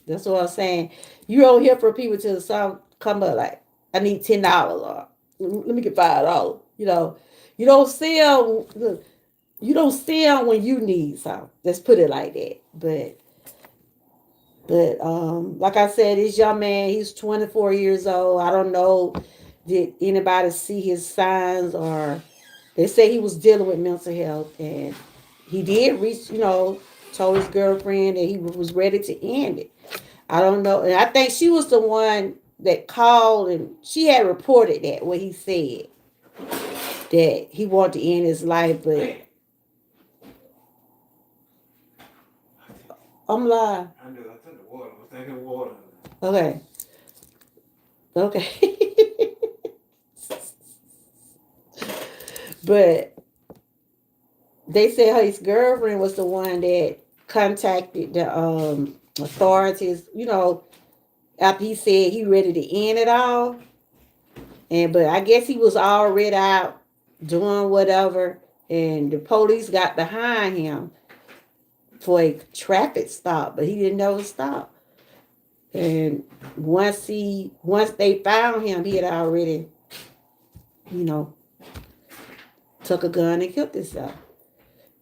that's what I'm saying. You don't hear from people till some come up like, I need $10 or let me get $5. You don't see them. You don't see them when you need something. Let's put it like that. But like I said, this young man, he's 24 years old. I don't know did anybody see his signs or They say he was dealing with mental health, and he did reach, told his girlfriend that he was ready to end it. I don't know, and I think she was the one that called, and she had reported that what he said that he wanted to end his life, but I'm lying. I knew I took the water. I was thinking water. Okay, okay, but they said his girlfriend was the one that contacted the authorities. After he said he ready to end it all, and but I guess he was already out doing whatever, and the police got behind him for a traffic stop, but he didn't know to stop. And once they found him, he had already, you know, took a gun and killed himself.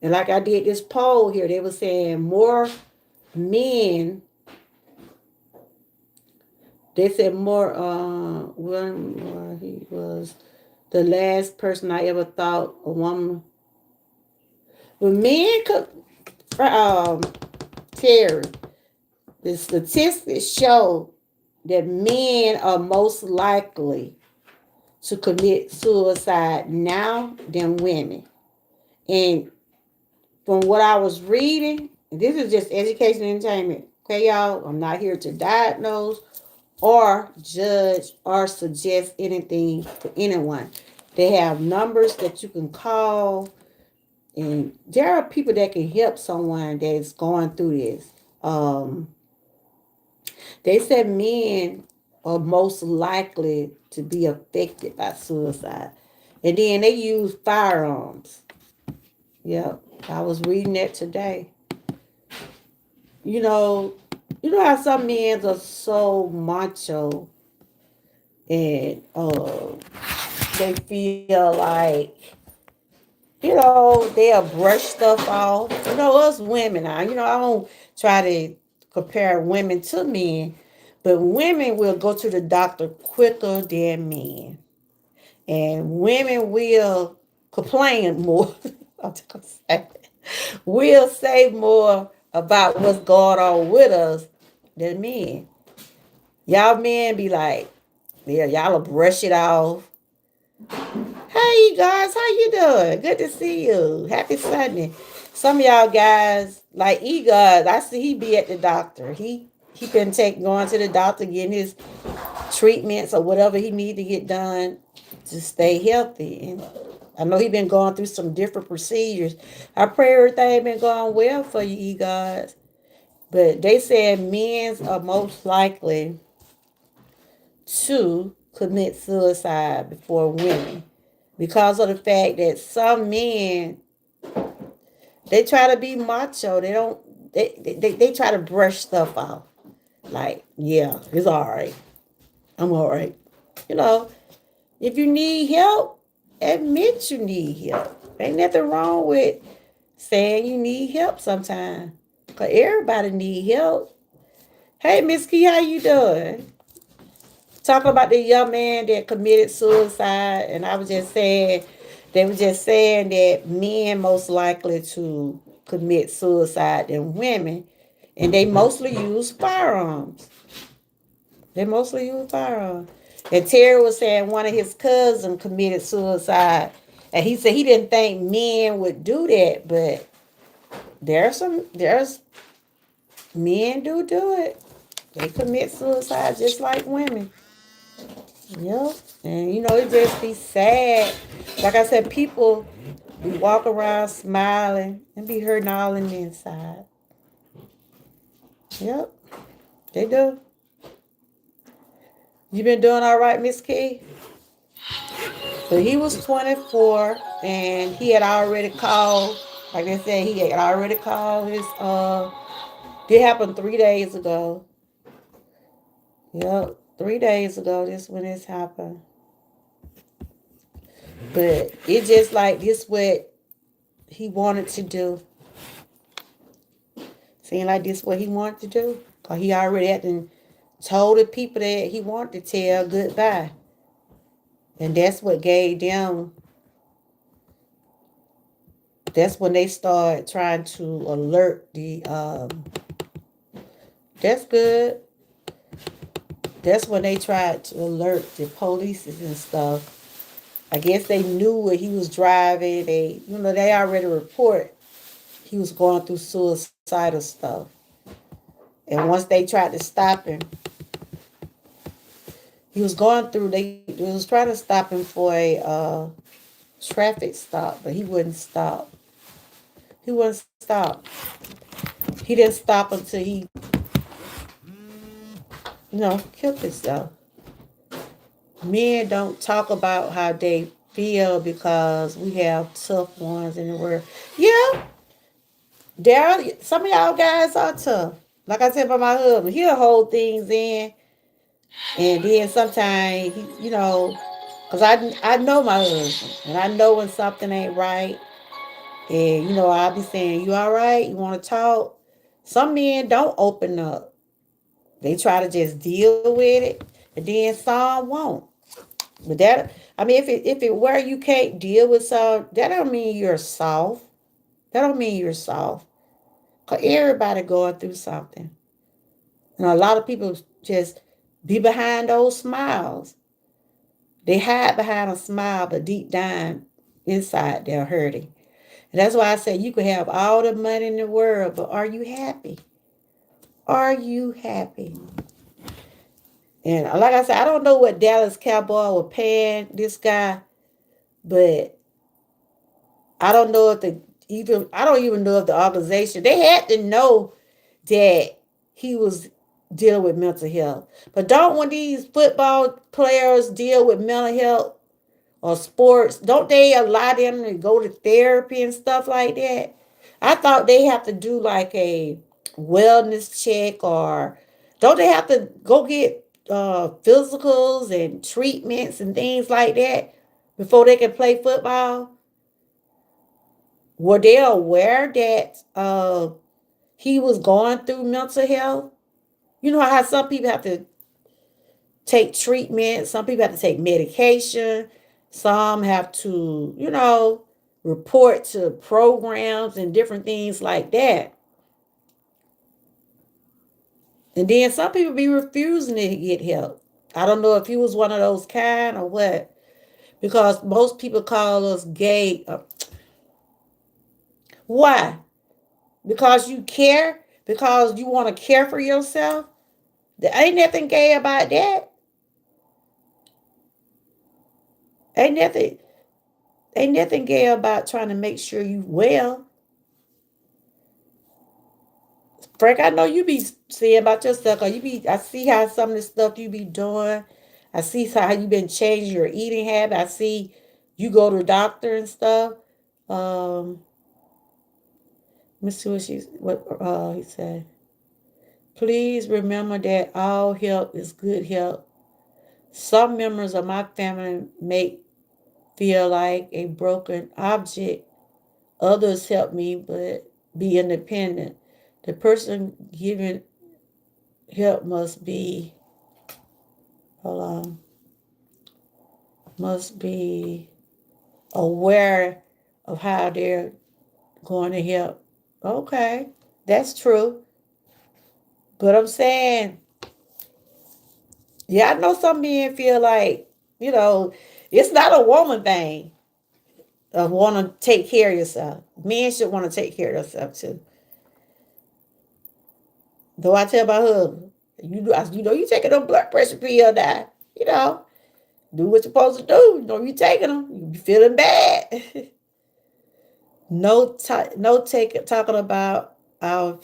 And like I did this poll here, they were saying more men. They said more. When he was the last person I ever thought a woman. When men could, Terry, the statistics show that men are most likely to commit suicide now than women. And from what I was reading, this is just education and entertainment. Okay, y'all, I'm not here to diagnose or judge or suggest anything to anyone. They have numbers that you can call, and there are people that can help someone that's going through this. They said men are most likely to be affected by suicide. And then they use firearms. Yep. I was reading that today. You know, you know how some men are so macho and they feel like, they'll brush stuff off. Us women, I don't try to compare women to men, but women will go to the doctor quicker than men. And women will complain more. I'm just gonna say that. We'll say more about what's going on with us than men. Y'all men be like, yeah, y'all will brush it off. Hey guys, how you doing? Good to see you. Happy Sunday. Some of y'all guys, like guys, I see he be at the doctor. He been going to the doctor, getting his treatments or whatever he need to get done to stay healthy. And I know he been going through some different procedures. I pray everything been going well for you guys. But they said men are most likely to commit suicide before women because of the fact that some men, they try to be macho. They don't. They try to brush stuff off. Like, yeah, it's all right. I'm all right. You know, if you need help, admit you need help. Ain't nothing wrong with saying you need help sometimes. Because everybody need help. Hey, Miss Key, how you doing? Talking about the young man that committed suicide, and I was just saying, they were just saying that men most likely to commit suicide than women, and they mostly use firearms. They mostly use firearms. And Terry was saying one of his cousins committed suicide, and he said he didn't think men would do that, but there's men do it. They commit suicide just like women. Yep. And it just be sad. Like I said, people be walk around smiling and be hurting all in the inside. Yep. They do. You been doing all right, Miss Key? So he was 24 and he had already called, like they said, he had already called his it happened 3 days ago. Yep. 3 days ago, this when this happened. But it just like this what he wanted to do. Seemed like this what he wanted to do. Cause he already had to told the people that he wanted to tell goodbye. And that's what gave them That's when they start trying to alert the that's good. That's when they tried to alert the police and stuff. I guess they knew where he was driving. They already report he was going through suicidal stuff. And once they tried to stop him, he was going through. They was trying to stop him for a traffic stop, but he wouldn't stop. He wouldn't stop. He didn't stop until he, killed himself. Men don't talk about how they feel because we have tough ones in the world. Yeah, some of y'all guys are tough. Like I said about my husband, he'll hold things in, and then sometimes cause I know my husband, and I know when something ain't right, and I'll be saying, "You all right? You want to talk?" Some men don't open up. They try to just deal with it, and then some won't. But if it where you can't deal with some, that don't mean you're soft. That don't mean you're soft. Cause everybody going through something. And a lot of people just be behind those smiles. They hide behind a smile, but deep down inside they're hurting. And that's why I say you could have all the money in the world, but are you happy? Are you happy? And like I said, I don't know what Dallas Cowboy was paying this guy, but I don't even know if the organization they had to know that he was dealing with mental health. But don't when these football players deal with mental health or sports, don't they allow them to go to therapy and stuff like that? I thought they have to do like a wellness check, or don't they have to go get physicals and treatments and things like that before they can play football? Were they aware that he was going through mental health? You know how some people have to take treatment, some people have to take medication, some have to, report to programs and different things like that. And then some people be refusing to get help. I don't know if he was one of those kind or what, because most people call us gay. Why? Because you care? Because you want to care for yourself? There ain't nothing gay about that. Ain't nothing ain't nothing gay about trying to make sure you well. Frank, I know you be saying about yourself, cause I see how some of the stuff you be doing. I see how you been changing your eating habit. I see you go to the doctor and stuff. Um, let me see what he said. Please remember that all help is good help. Some members of my family make feel like a broken object. Others help me, but be independent. The person giving help hold on, must be aware of how they're going to help. Okay, that's true. But I'm saying, yeah, I know some men feel like, you know, it's not a woman thing of want to take care of yourself. Men should want to take care of yourself too. Though I tell my husband, you taking a blood pressure pill now. You know, do what you're supposed to do. You taking them, you be feeling bad. No talking about our.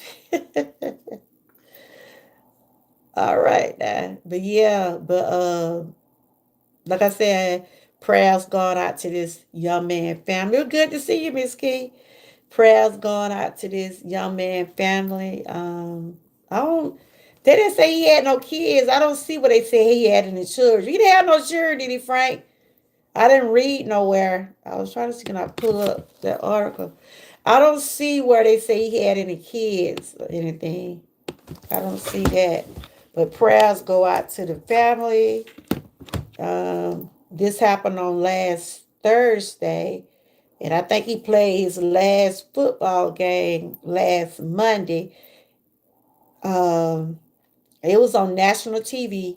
All right now, but yeah, but like I said, prayers going out to this young man family. It was good to see you, Miss Key. Prayers going out to this young man family. I don't. They didn't say he had no kids. I don't see what they say he had in the children. He didn't have no children, did he, Frank? I didn't read nowhere. I was trying to see, can I pull up that article? I don't see where they say he had any kids or anything. I don't see that. But prayers go out to the family. This happened on last Thursday. And I think he played his last football game last Monday. Um, it was on national TV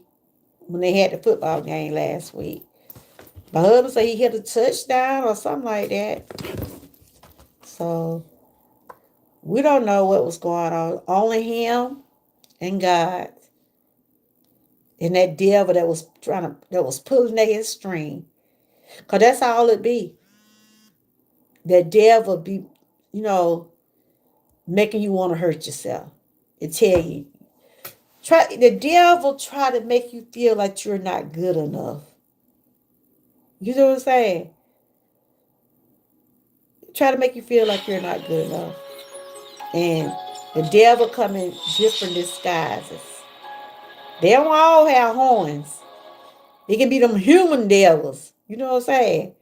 when they had the football game last week. My husband said he hit a touchdown or something like that. So we don't know what was going on. Only him and God. And that devil that was pulling at his string. Cause that's all it be. That devil be, you know, making you want to hurt yourself. It tell you. The devil try to make you feel like you're not good enough. You know what I'm saying? Try to make you feel like you're not good enough. And the devil come in different disguises. They don't all have horns. It can be them human devils. You know what I'm saying?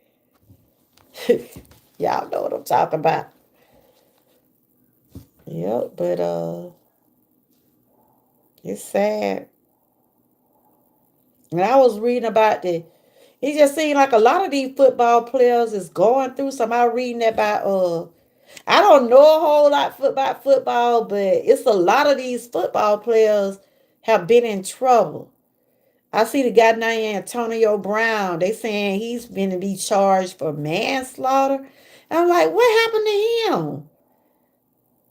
Y'all know what I'm talking about. Yep, but it's sad. And I was reading about it just seemed like a lot of these football players is going through some. I reading about I don't know a whole lot about football, but it's a lot of these football players have been in trouble. I see the guy named Antonio Brown. They saying he's been to be charged for manslaughter. And I'm like, what happened to him?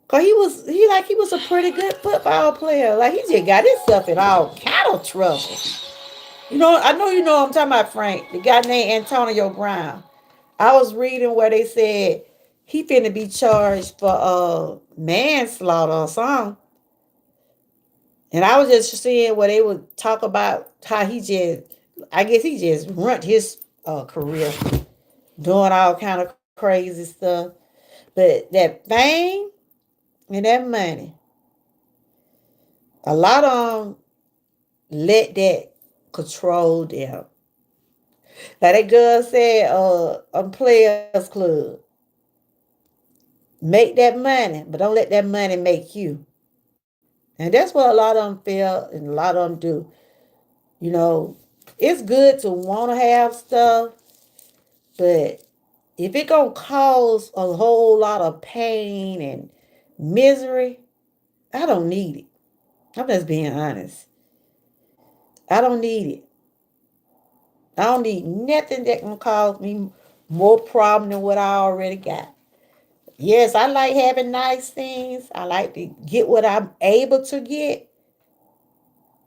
Cause he was a pretty good football player. Like he just got himself in all kind of trouble. I know you know what I'm talking about, Frank. The guy named Antonio Brown. I was reading where they said he finna be charged for manslaughter or something. And I was just seeing where they would talk about how I guess he just ruined his career doing all kind of crazy stuff. But that fame and that money, a lot of them let that control them. Like that girl said, on Players Club, make that money, but don't let that money make you. And that's what a lot of them feel and a lot of them do. You know, it's good to want to have stuff, but if it gonna cause a whole lot of pain and misery, I don't need it. I'm just being honest. I don't need it. I don't need nothing that can cause me more problem than what I already got. Yes, I like having nice things. I like to get what I'm able to get.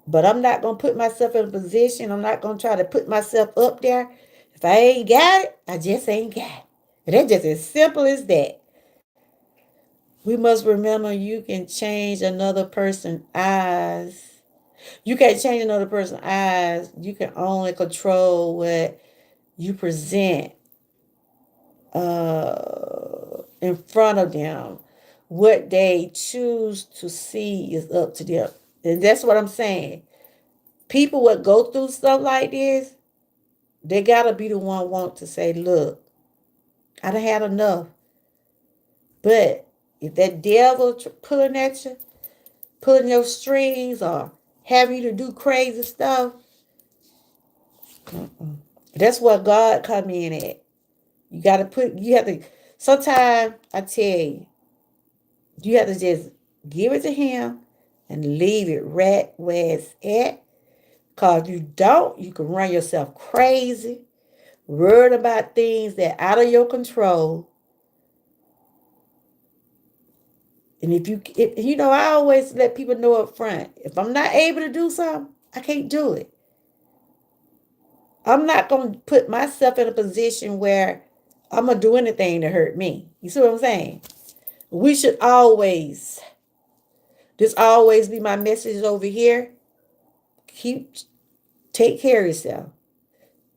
But I'm not going to put myself in a position. I'm not going to try to put myself up there. If I ain't got it, I just ain't got it. And that's just as simple as that. We must remember you can change another person's eyes. You can't change another person's eyes. You can only control what you present in front of them. What they choose to see is up to them. And that's what I'm saying. People would go through stuff like this, they gotta be the one want to say, look, I done had enough. But if that devil pulling at you, pulling your strings or having you to do crazy stuff, that's where God come in at. You have to, sometimes I tell you, you have to just give it to him and leave it right where it's at. Cause you don't, you can run yourself crazy, worried about things that are out of your control. And I always let people know up front, if I'm not able to do something, I can't do it. I'm not going to put myself in a position where I'm going to do anything to hurt me. You see what I'm saying? We should this always be my message over here. Take care of yourself.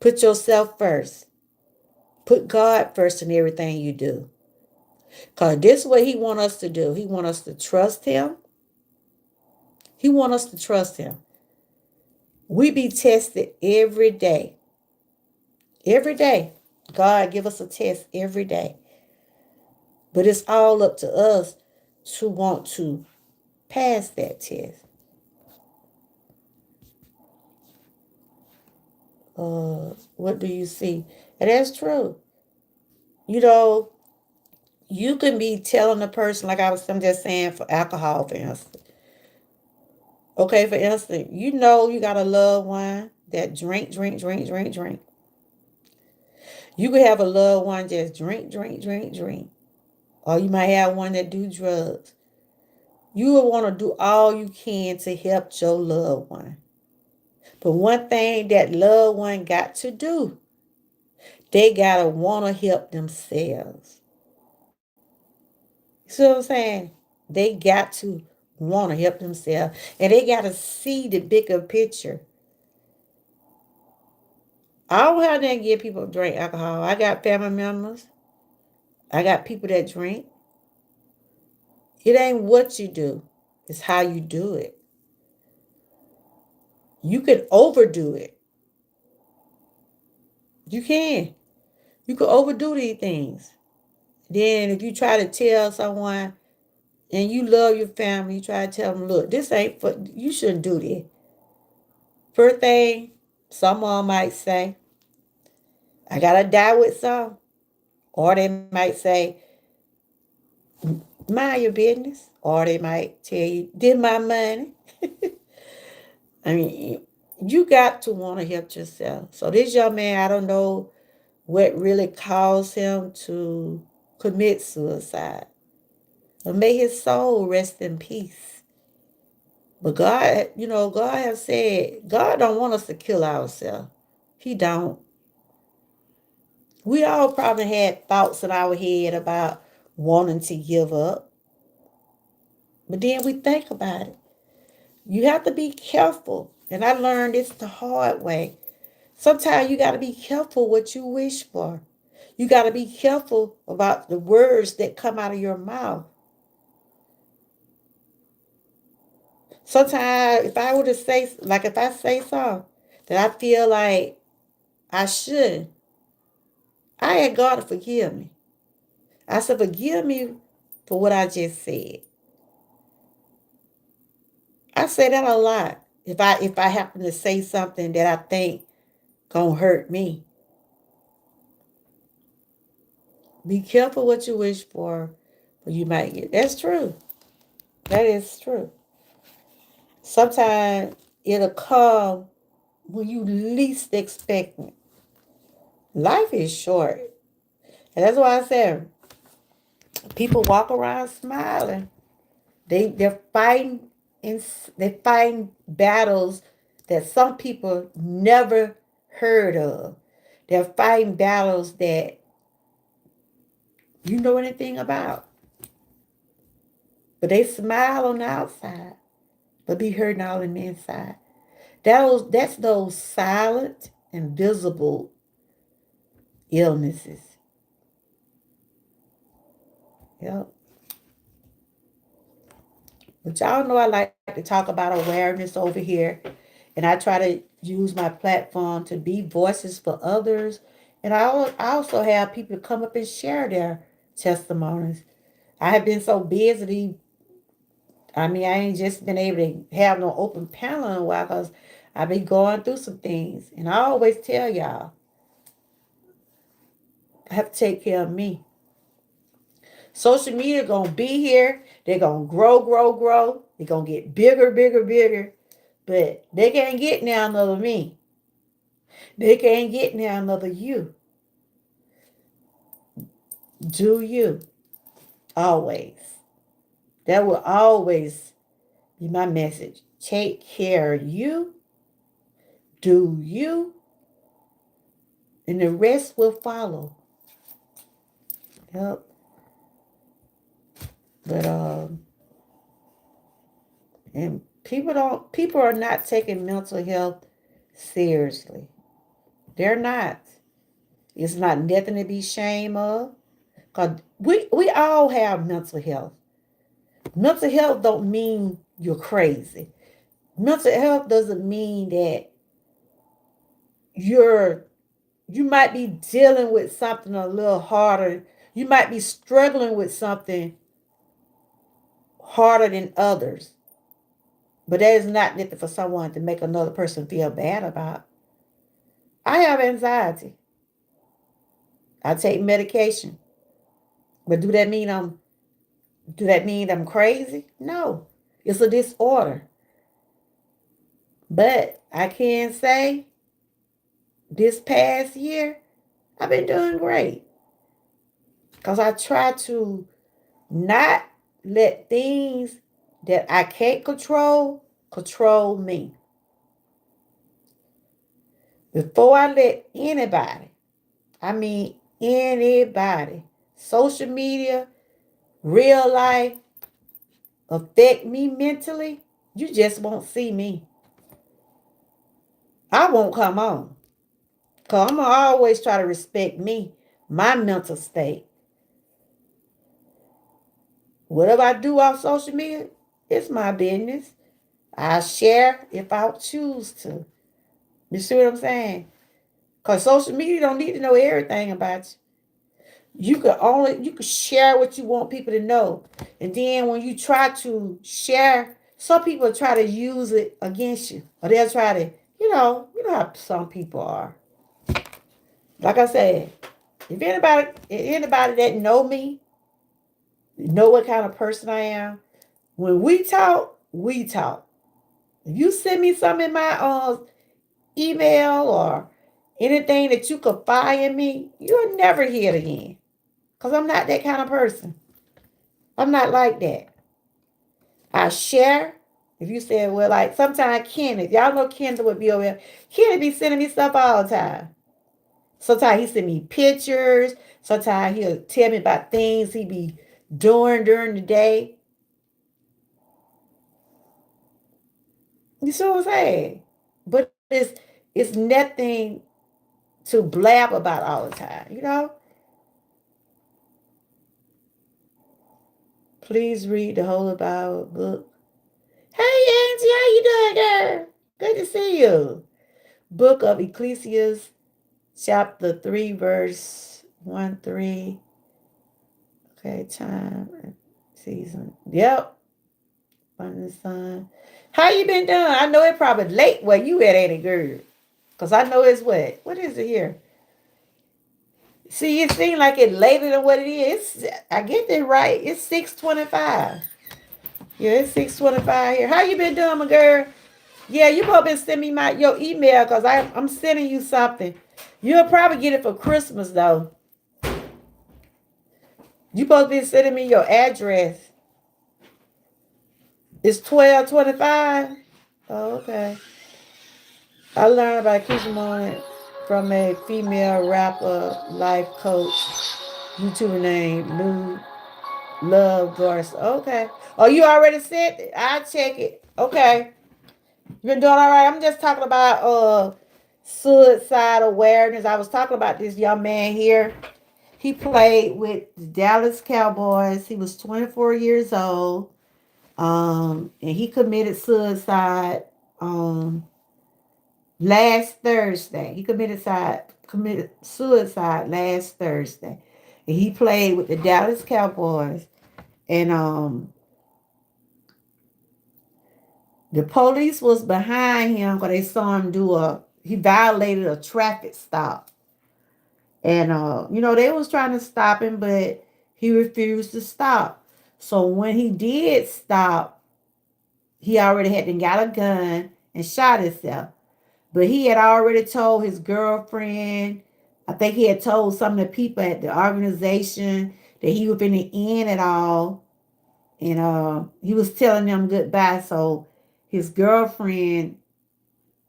Put yourself first. Put God first in everything you do. Because this is what he want us to do. He want us to trust him. He want us to trust him. We be tested every day. Every day. God give us a test every day. But it's all up to us to want to pass that test. What do you see? And that's true. You know, you can be telling a person, like I'm just saying for alcohol, for instance. Okay, for instance, you know you got a loved one that drink. You could have a loved one just drink. Or you might have one that do drugs. You will want to do all you can to help your loved one. But one thing that loved one got to do, they gotta want to help themselves. You see what I'm saying? They got to want to help themselves. And they got to see the bigger picture. I don't have to get people to drink alcohol. I got family members. I got people that drink. It ain't what you do. It's how you do it. You can overdo it. You can. You can overdo these things. Then if you try to tell someone and you love your family, you try to tell them, look, this ain't for, you shouldn't do this. First thing, someone might say, I gotta die with some. Or they might say, mind your business. Or they might tell you, did my money. I mean, you got to want to help yourself. So this young man, I don't know what really caused him to commit suicide. But may his soul rest in peace. But God, God has said, God don't want us to kill ourselves. He don't. We all probably had thoughts in our head about wanting to give up. But then we think about it. You have to be careful. And I learned this the hard way. Sometimes you got to be careful what you wish for. You got to be careful about the words that come out of your mouth. Sometimes if I were to say, like if I say something that I feel like I should, I ask God to forgive me. I said, forgive me for what I just said. I say that a lot. If I happen to say something that I think gonna hurt me, be careful what you wish for, or you might get. That's true. That is true. Sometimes it'll come when you least expect it. Life is short, and that's why I said people walk around smiling. They're fighting in they're fighting battles that some people never heard of. They're fighting battles that you know anything about. But they smile on the outside, but be hurting all in the inside. That's those silent, invisible illnesses. Yep. But y'all know I like to talk about awareness over here. And I try to use my platform to be voices for others. And I also have people come up and share their testimonies. I have been so busy. I mean, I ain't just been able to have no open panel in a while because I've been going through some things. And I always tell y'all, I have to take care of me. Social media gonna be here. They're gonna grow. They're gonna get bigger. But they can't get now another me. They can't get now another you. Do you. Always. That will always be my message. Take care of you. Do you. And the rest will follow. Yep. But and people are not taking mental health seriously. They're not. It's not nothing to be ashamed of. Cause we all have mental health. Mental health don't mean you're crazy. Mental health doesn't mean that you're you might be dealing with something a little harder. You might be struggling with something harder than others. But that is not nothing for someone to make another person feel bad about. I have anxiety. I take medication. But do that mean I'm crazy? No. It's a disorder. But I can say this past year I've been doing great. Because I try to not let things that I can't control me. Before I let anybody, I mean anybody, social media, real life, affect me mentally, you just won't see me. I won't come on. Because I'm going to always try to respect me, my mental state. Whatever I do off social media, it's my business. I share if I choose to. You see what I'm saying? Because social media don't need to know everything about you. You can share what you want people to know. And then when you try to share, some people try to use it against you. Or they'll try to, you know how some people are. Like I said, if anybody that know me, know what kind of person I am, when we talk, we talk. If you send me something in my email or anything that you could fire me, you'll never hear it again. Because I'm not that kind of person. I'm not like that. I share. If you said, well, like sometimes Kenneth, y'all know Kenneth would be over here. Kenneth be sending me stuff all the time. Sometimes he send me pictures. Sometimes he'll tell me about things he be doing during the day. You see what I'm saying? But it's nothing to blab about all the time. Please read the whole Bible book. Hey Angie, how you doing, girl? Good to see you. Book of Ecclesiastes, chapter 3, verse 1 3. Okay, time and season. Yep. Under the sun. How you been doing? I know it probably late where you at, ain't it, girl? Because I know it's what? What is it here? See, it seems like it's later than what it is. I get that right. It's 6:25. Yeah, it's 6:25 here. How you been doing, my girl? Yeah, you probably send me your email because I'm sending you something. You'll probably get it for Christmas though. You supposed to be sending me your address. It's 12:25. Oh, okay. I learned about Keisha Morning from a female rapper, life coach, YouTuber named Lou Love Doris. Okay. Oh, you already sent it? I'll check it. Okay. You been doing all right? I'm just talking about suicide awareness. I was talking about this young man here. He played with the Dallas Cowboys. He was 24 years old. And he committed suicide last Thursday. He committed suicide last Thursday. And he played with the Dallas Cowboys. And the police was behind him because they saw him he violated a traffic stop. And they was trying to stop him, but he refused to stop. So when he did stop, he already had got a gun and shot himself. But he had already told his girlfriend, I think he had told some of the people at the organization that he was in the end at all. And he was telling them goodbye. So his girlfriend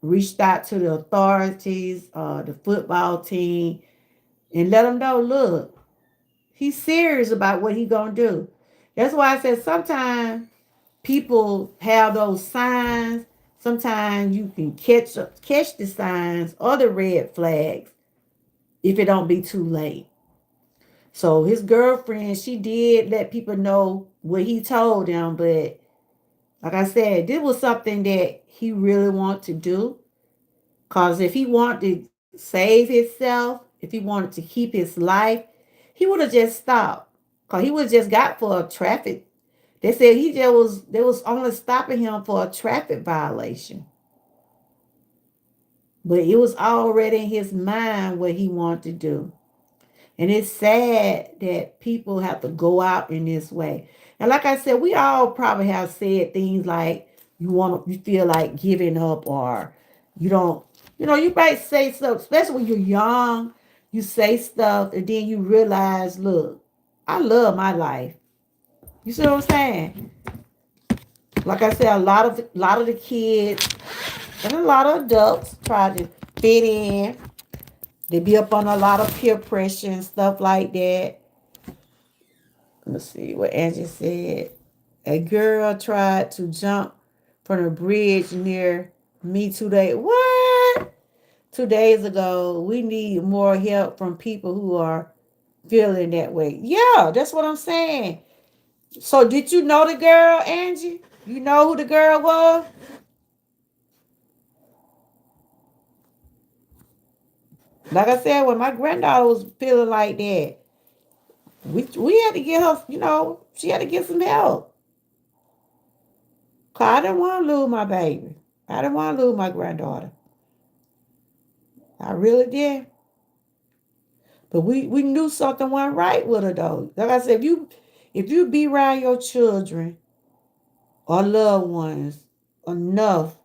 reached out to the authorities, the football team, and let them know, look, he's serious about what he gonna do. That's why I said sometimes people have those signs. Sometimes you can catch the signs or the red flags if it don't be too late. So his girlfriend, she did let people know what he told them, but like I said, this was something that he really wanted to do. Cause if he wanted to save himself, if he wanted to keep his life, he would have just stopped. Cause he was just got for a traffic. They said they was only stopping him for a traffic violation. But it was already in his mind what he wanted to do. And it's sad that people have to go out in this way. And like I said, we all probably have said things like you feel like giving up, or you don't, you might say stuff, especially when you're young, you say stuff and then you realize, look, I love my life. You see what I'm saying? Like I said, a lot of the kids and a lot of adults try to fit in. They be up on a lot of peer pressure and stuff like that. Let me see what Angie said. A girl tried to jump from a bridge near me 2 days. What? 2 days ago. We need more help from people who are feeling that way. Yeah, that's what I'm saying. So did you know the girl, Angie? You know who the girl was? Like I said, when my granddaughter was feeling like that, we had to get her, she had to get some help. Cause I didn't want to lose my baby. I didn't want to lose my granddaughter. I really did. But we knew something wasn't right with her though. Like I said, if you be around your children or loved ones enough,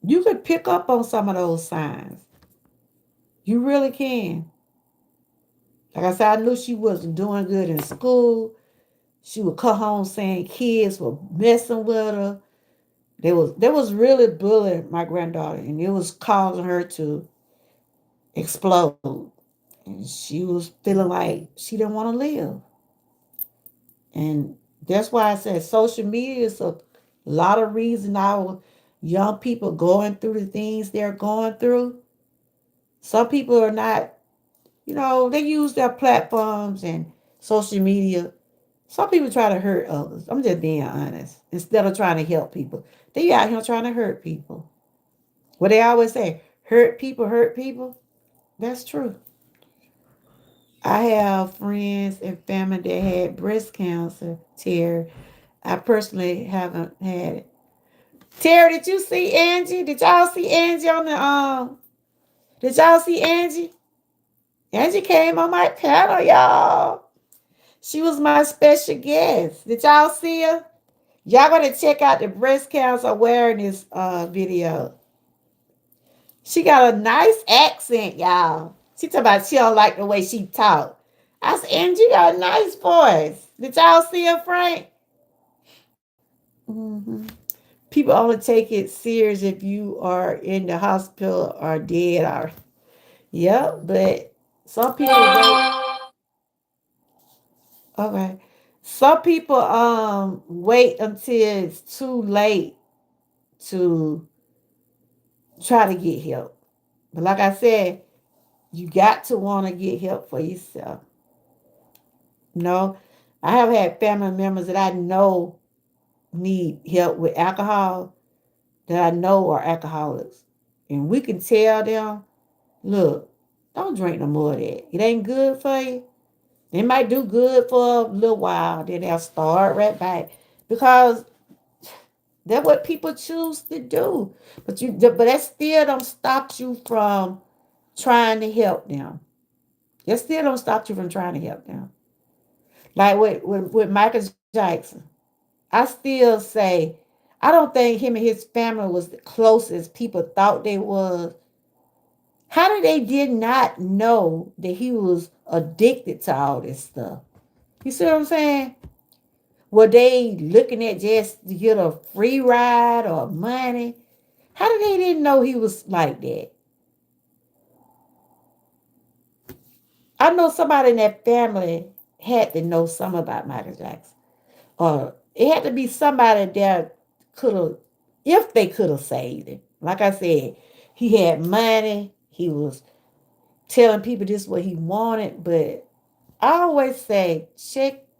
you could pick up on some of those signs. You really can. Like I said, I knew she wasn't doing good in school. She would come home saying kids were messing with her. They was really bullying my granddaughter, and it was causing her to explode. And she was feeling like she didn't want to live. And that's why I said social media is a lot of reason our young people going through the things they're going through. Some people are not, they use their platforms and social media. Some people try to hurt others. I'm just being honest. Instead of trying to help people, they out here trying to hurt people. What they always say, hurt people, hurt people. That's true. I have friends and family that had breast cancer, Terry. I personally haven't had it. Terry, did you see Angie? Did y'all see Angie on the did y'all see Angie? Angie came on my panel, y'all. She was my special guest. Did y'all see her? Y'all gotta check out the breast cancer awareness video. She got a nice accent, y'all. She talk about she don't like the way she talk. I said, Angie, you got a nice voice. Did y'all see her, Frank? Hmm. People only take it serious if you are in the hospital or dead or yeah, but some people wait. Okay. Some people wait until it's too late to try to get help. But like I said, you got to want to get help for yourself. No, I have had family members that I know need help with alcohol, that I know are alcoholics. And we can tell them, look, don't drink no more of that. It ain't good for you. It might do good for a little while, then they'll start right back. Because that's what people choose to do. But that still don't stop you from trying to help them. That still don't stop you from trying to help them. Like with Michael Jackson. I still say I don't think him and his family was the closest people thought they was. How did they did not know that he was addicted to all this stuff? You see what I'm saying? Were they looking at just to get a free ride or money? How did they didn't know he was like that? I know somebody in that family had to know something about Michael Jackson. Or it had to be somebody that could have, if they could have saved him. Like I said, he had money. He was telling people this is what he wanted. But I always say,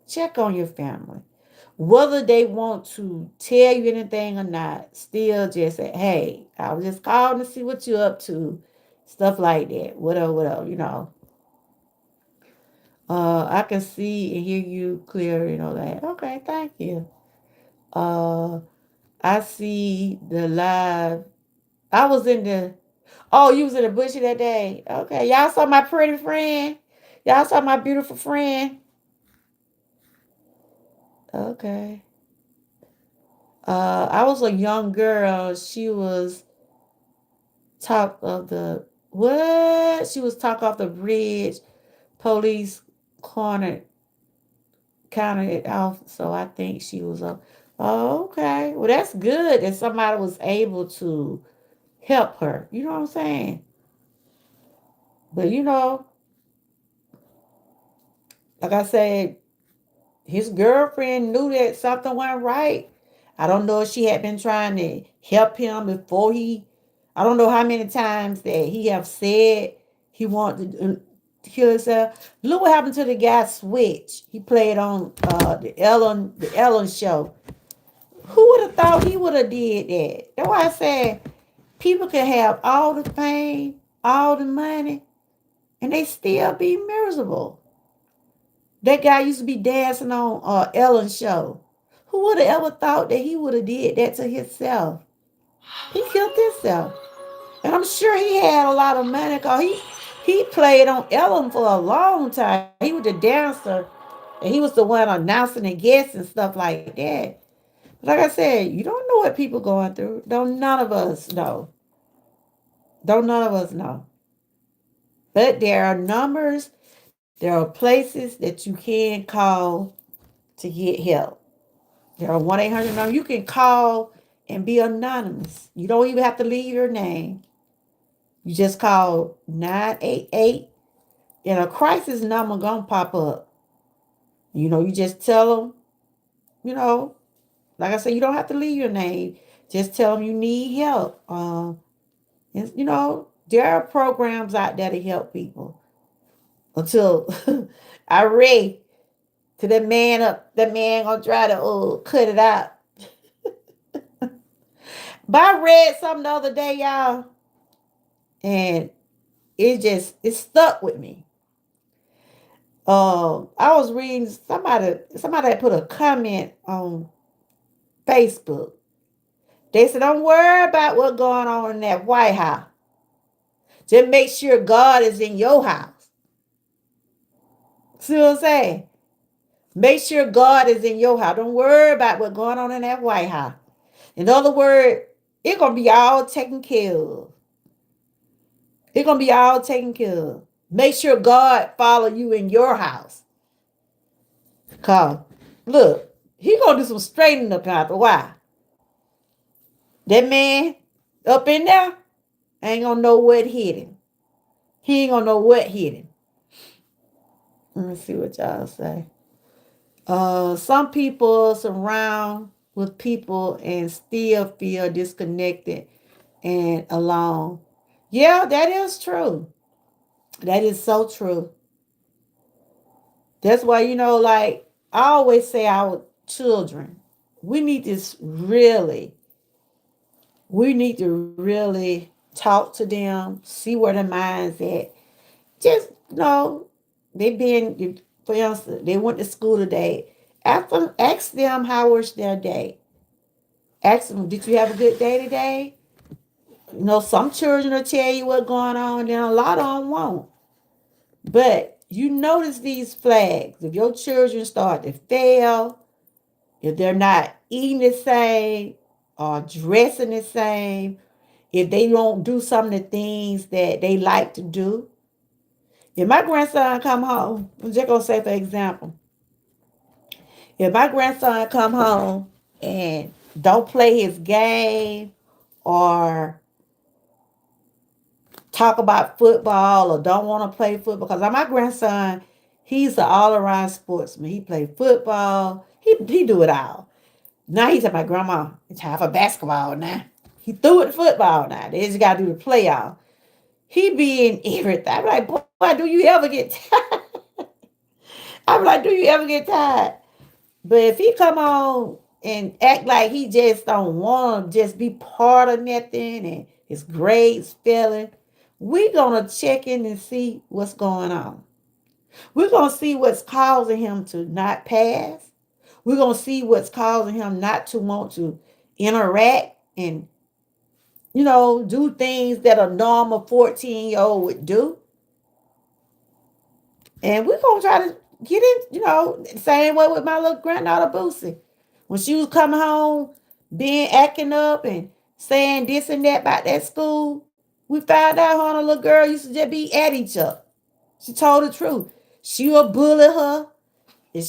check on your family. Whether they want to tell you anything or not, still just say, hey, I was just calling to see what you're up to. Stuff like that. Whatever. I can see and hear you clear, that. Okay, thank you. Uh, I see the live. I was in the. Oh, you was in the bush that day. Okay, y'all saw my pretty friend. Y'all saw my beautiful friend. Okay. I was a young girl. She was top of the what? She was talk off the bridge. Police cornered counted it off. So I think she was a. Oh, okay. Well, that's good that somebody was able to help her. You know what I'm saying? But like I said, his girlfriend knew that something went right. I don't know if she had been trying to help him before he. I don't know how many times that he have said he wanted to kill himself. Look what happened to the guy Switch. He played on the Ellen show. Who would have thought he would have did that? That's why I said people can have all the fame, all the money, and they still be miserable. That guy used to be dancing on Ellen's show. Who would have ever thought that he would have did that to himself? He killed himself. And I'm sure he had a lot of money because he played on Ellen for a long time. He was the dancer and he was the one announcing the guests and stuff like that. Like I said, you don't know what people going through. Don't none of us know. Don't none of us know. But there are numbers, there are places that you can call to get help. There are 1-800 numbers. You can call and be anonymous. You don't even have to leave your name. You just call 988 and a crisis number gonna pop up. You just tell them, you know, like I said, you don't have to leave your name. Just tell them you need help. There are programs out there to help people. Until I read to that man up, that man gonna try to cut it out. But I read something the other day, y'all, and it stuck with me. I was reading somebody had put a comment on Facebook. They said, "Don't worry about what's going on in that White House. Just make sure God is in your house." See what I'm saying? Make sure God is in your house. Don't worry about what's going on in that White House. In other words, it's gonna be all taken care of. It's gonna be all taken care of. Make sure God follow you in your house. Cause look, he gonna do some straightening up after why. That man up in there ain't gonna know what hit him. He ain't gonna know what hit him. Let me see what y'all say. Some people surround with people and still feel disconnected and alone. Yeah, that is true. That is so true. That's why, like I always say, our children, we need this really, we need to really talk to them, see where their mind's at. Just, they been, for instance, they went to school today. Ask them how was their day. Ask them, did you have a good day today? Some children will tell you what's going on, then a lot of them won't. But you notice these flags. If your children start to fail, if they're not eating the same or dressing the same, if they don't do some of the things that they like to do. If my grandson come home, I'm just gonna say for example, if my grandson come home and don't play his game or talk about football or don't want to play football, because my grandson, he's an all-around sportsman. He played football. He do it all. Now he's at my grandma. It's time for basketball now. He threw it football now. They just got to do the playoff. He be in everything. I'm like, boy, do you ever get tired? I'm like, do you ever get tired? But if he come on and act like he just don't want to just be part of nothing and his grades failing, we gonna check in and see what's going on. We're gonna see what's causing him to not pass. We're gonna see what's causing him not to want to interact and do things that a normal 14-year-old would do. And we're gonna try to get it, same way with my little granddaughter Boosie. When she was coming home, being acting up and saying this and that about that school, we found out her and a little girl used to just be at each other. She told the truth. She would bully her, and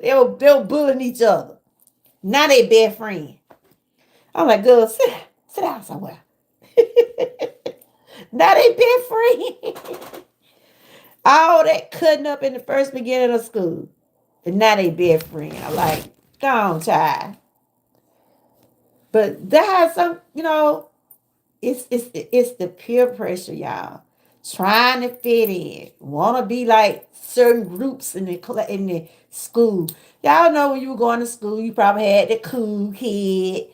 they were bullying each other. Now they best friends. I'm like, girl, sit down somewhere. Now they best friends. All that cutting up in the first beginning of school. And now they best friend. I'm like, go on, child. But that has some, it's the peer pressure, y'all. Trying to fit in, want to be like certain groups in the school. Y'all know when you were going to school, you probably had the cool kid,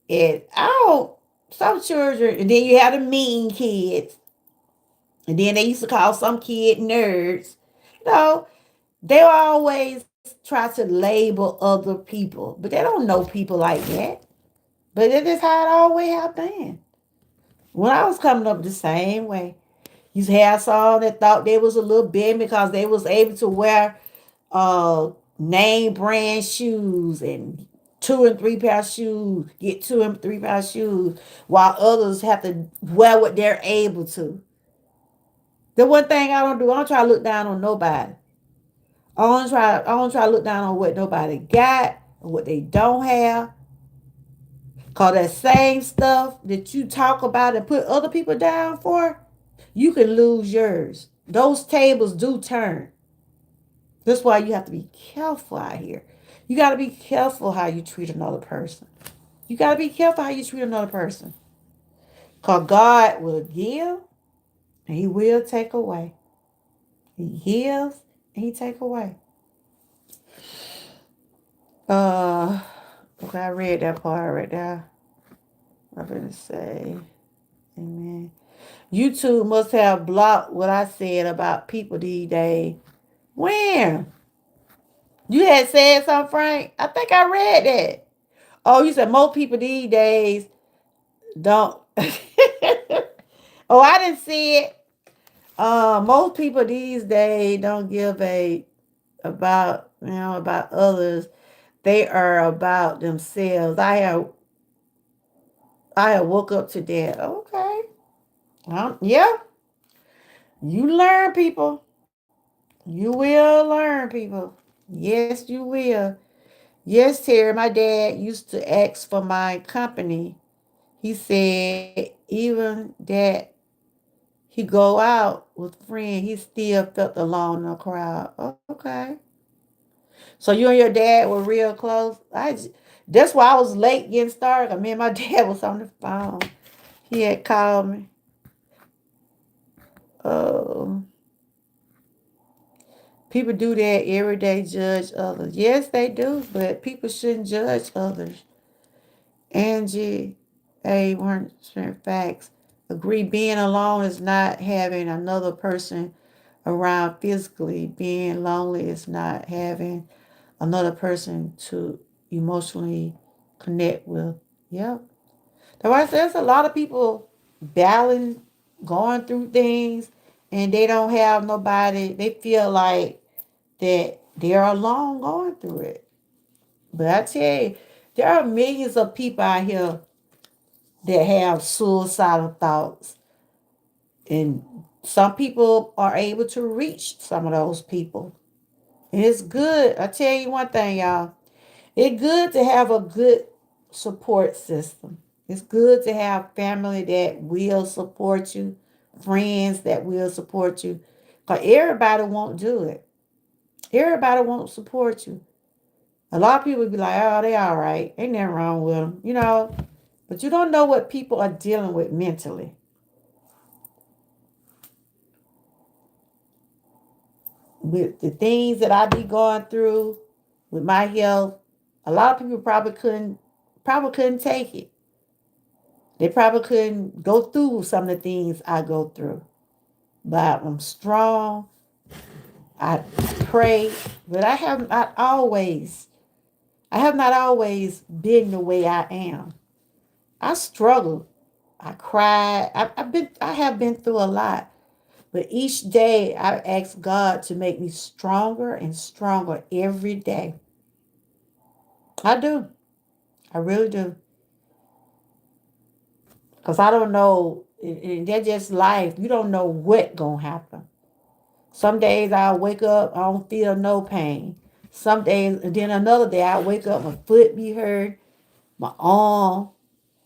and I don't. Some children, and then you had the mean kids, and then they used to call some kid nerds. You know, they always try to label other people, but they don't know people like that. But it is how it always have been. When I was coming up the same way, you had some that thought they was a little bit because they was able to wear name brand shoes and 2 and 3 pair of shoes, get 2 and 3 pair of shoes, while others have to wear what they're able to. The one thing I don't do, I don't try to look down on nobody. I don't try to look down on what nobody got or what they don't have. Cause that same stuff that you talk about and put other people down for, you can lose yours. Those tables do turn. That's why you have to be careful out here. You got to be careful how you treat another person. You got to be careful how you treat another person. Because God will give and He will take away. He gives and He take away. Uh, okay, I read that part right there. I'm going to say, amen. YouTube must have blocked what I said about people these days. When? You had said something, Frank? I think I read that. Oh, you said most people these days don't. Oh, I didn't see it. Most people these days don't give a about others. They are about themselves. I have woke up to that. Okay. Yeah. You learn, people. You will learn, people. Yes, you will. Yes, Terry. My dad used to ask for my company. He said even that he go out with friends, he still felt alone in the crowd. Okay. So you and your dad were real close. That's why I was late getting started. Me and my dad was on the phone. He had called me. Oh, people do that every day, judge others. Yes, they do, but people shouldn't judge others. Angie, weren't certain facts. Agree being alone is not having another person around physically. Being lonely is not having another person to emotionally connect with. Yep. That's why I say there's a lot of people battling, going through things, and they don't have nobody. They feel like that they're alone going through it. But I tell you, there are millions of people out here that have suicidal thoughts. And some people are able to reach some of those people. And it's good. I tell you one thing, y'all. It's good to have a good support system. It's good to have family that will support you, friends that will support you. Because everybody won't do it. Everybody won't support you. A lot of people be like, oh, they all right. Ain't nothing wrong with them. But you don't know what people are dealing with mentally. With the things that I be going through with my health, a lot of people probably couldn't take it. They probably couldn't go through some of the things I go through. But I'm strong. I pray, but I have not always been the way I am. I struggle. I cry. I have been through a lot. But each day I ask God to make me stronger and stronger every day. I do. I really do. Because I don't know. And that's just life. You don't know what going to happen. Some days I'll wake up, I don't feel no pain. Some days, and then another day I wake up, my foot be hurt, my arm.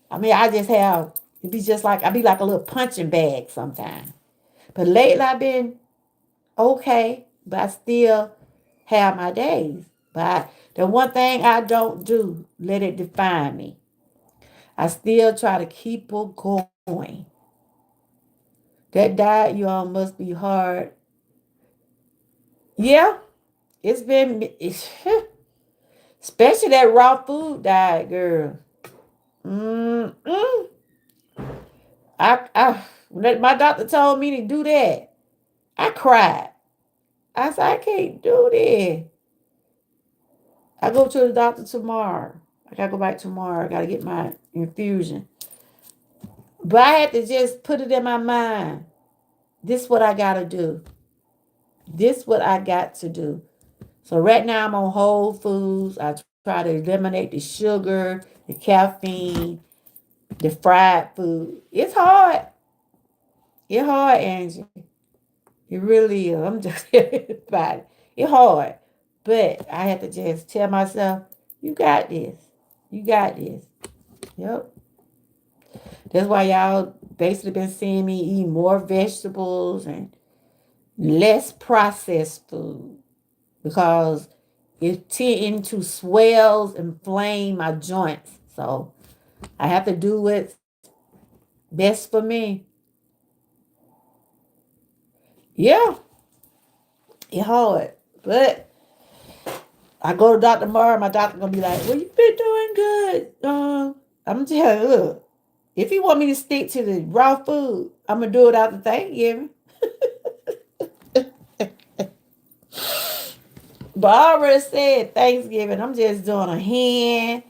I mean, I just have, it be just like, I be like a little punching bag sometimes. But lately I've been okay, but I still have my days. But the one thing I don't do, let it define me. I still try to keep her going. That diet, y'all, must be hard. Yeah, it's especially that raw food diet, girl. Mm-mm. When my doctor told me to do that, I cried. I said, I can't do this. I go to the doctor tomorrow. I gotta go back tomorrow. I gotta get my infusion. But I had to just put it in my mind. This what I gotta do. This what I got to do. So right now I'm on whole foods. I try to eliminate the sugar, the caffeine, the fried food. It's hard. It's hard, Angie. It really is. I'm just about it. It's hard. But I have to just tell myself, you got this. You got this. Yep. That's why y'all basically been seeing me eat more vegetables and less processed food because it tend to swells and inflame my joints. So I have to do what's best for me. Yeah, it's hard. But I go to doctor tomorrow, my doctor gonna be like, well, you've been doing good. I'm telling you, look, if you want me to stick to the raw food, I'm gonna do it after Thanksgiving. But I already said Thanksgiving, I'm just doing a hen.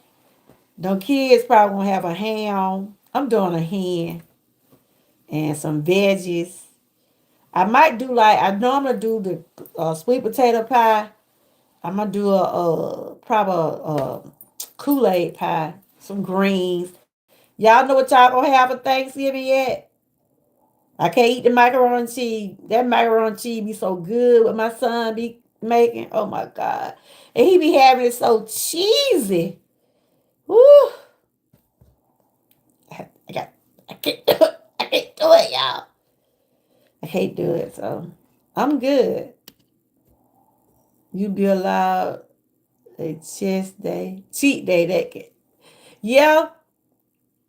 No kids probably gonna have a ham. I'm doing a hen and some veggies. I might do like I normally do the sweet potato pie. I'm gonna do a probably Kool-Aid pie, some greens. Y'all know what y'all gonna have for Thanksgiving yet? I can't eat the macaroni and cheese. That macaroni and cheese be so good. What my son be making. Oh my God, and he be having it so cheesy. Woo! I got. I can't do it. I can't do it, y'all. I can't do it. So I'm good. You be allowed a cheat day. That can, yeah,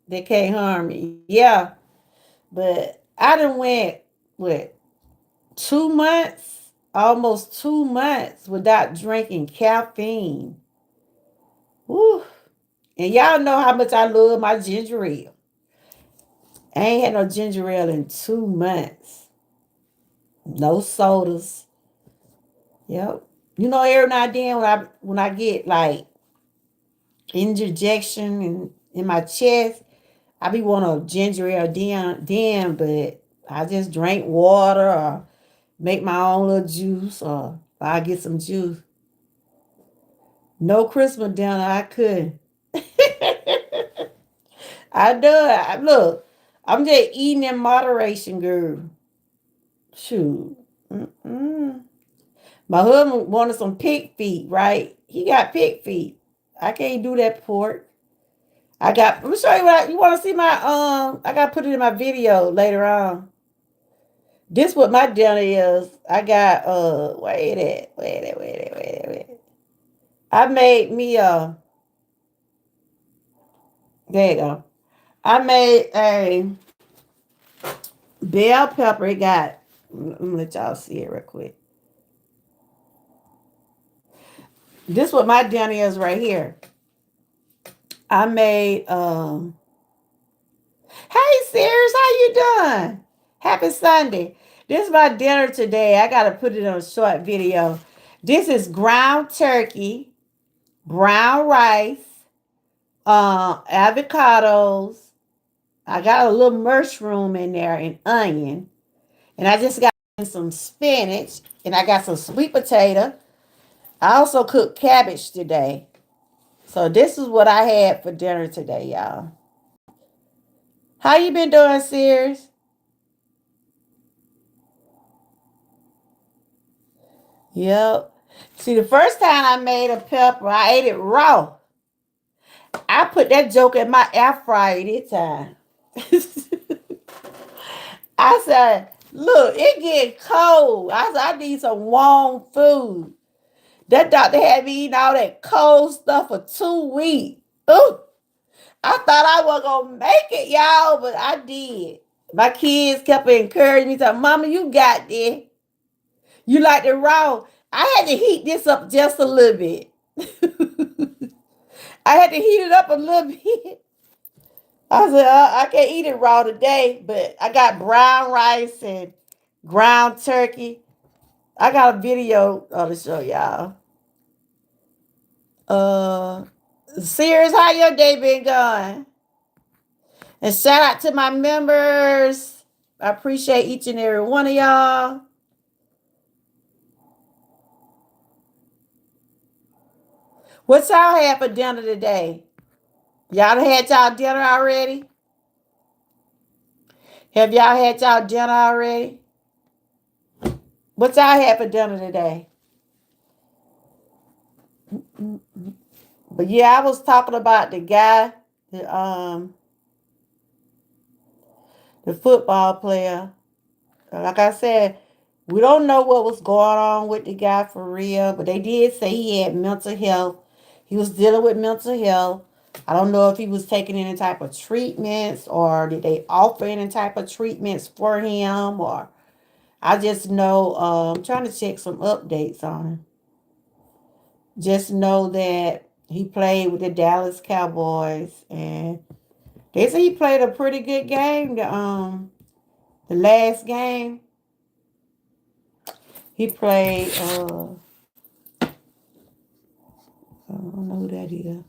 they can't harm me. Yeah, but I done went what 2 months, almost 2 months without drinking caffeine. Woo. And y'all know how much I love my ginger ale. I ain't had no ginger ale in 2 months. No sodas. Yep. You know, every now and then when I get like interjection in my chest, I be want a ginger ale then, but I just drink water or make my own little juice or I get some juice. No Christmas dinner, I couldn't. I do. Look, I'm just eating in moderation, girl. Shoot. Mm-mm. My husband wanted some pig feet, right? He got pig feet. I can't do that pork. Let me show you you want to see my I gotta put it in my video later on. This what my dinner is. I got wait. I made me there you go. I made a bell pepper. It got let me let y'all see it real quick. This what my dinner is right here. I made hey Sears, how you doing? Happy Sunday. This is my dinner today. I gotta put it on a short video. This is ground turkey, brown rice, avocados. I got a little mushroom in there and onion. And I just got and some spinach, and I got some sweet potato. I also cooked cabbage today. So this is what I had for dinner today, y'all. How you been doing, Sears? Yep. See, the first time I made a pepper, I ate it raw. I put that joke in my air fryer this time. I said, look, it get cold. I said, I need some warm food. That doctor had me eating all that cold stuff for 2 weeks. Ooh, I thought I wasn't going to make it, y'all, but I did. My kids kept encouraging me, saying, Mama, you got this. You like it raw. I had to heat this up just a little bit. I had to heat it up a little bit. I said, I can't eat it raw today, but I got brown rice and ground turkey. I got a video to show y'all. Sears, how your day been going? And shout out to my members. I appreciate each and every one of y'all. What y'all had for dinner today? Y'all had y'all dinner already? Have y'all had y'all dinner already? What y'all had for dinner today? But yeah, I was talking about the guy, the football player. Like I said, we don't know what was going on with the guy for real, but they did say he had mental health. He was dealing with mental health. I don't know if he was taking any type of treatments or did they offer any type of treatments for him, or I just know I'm trying to check some updates on him. Just know that he played with the Dallas Cowboys and they say he played a pretty good game. The last game he played. I don't know who that is.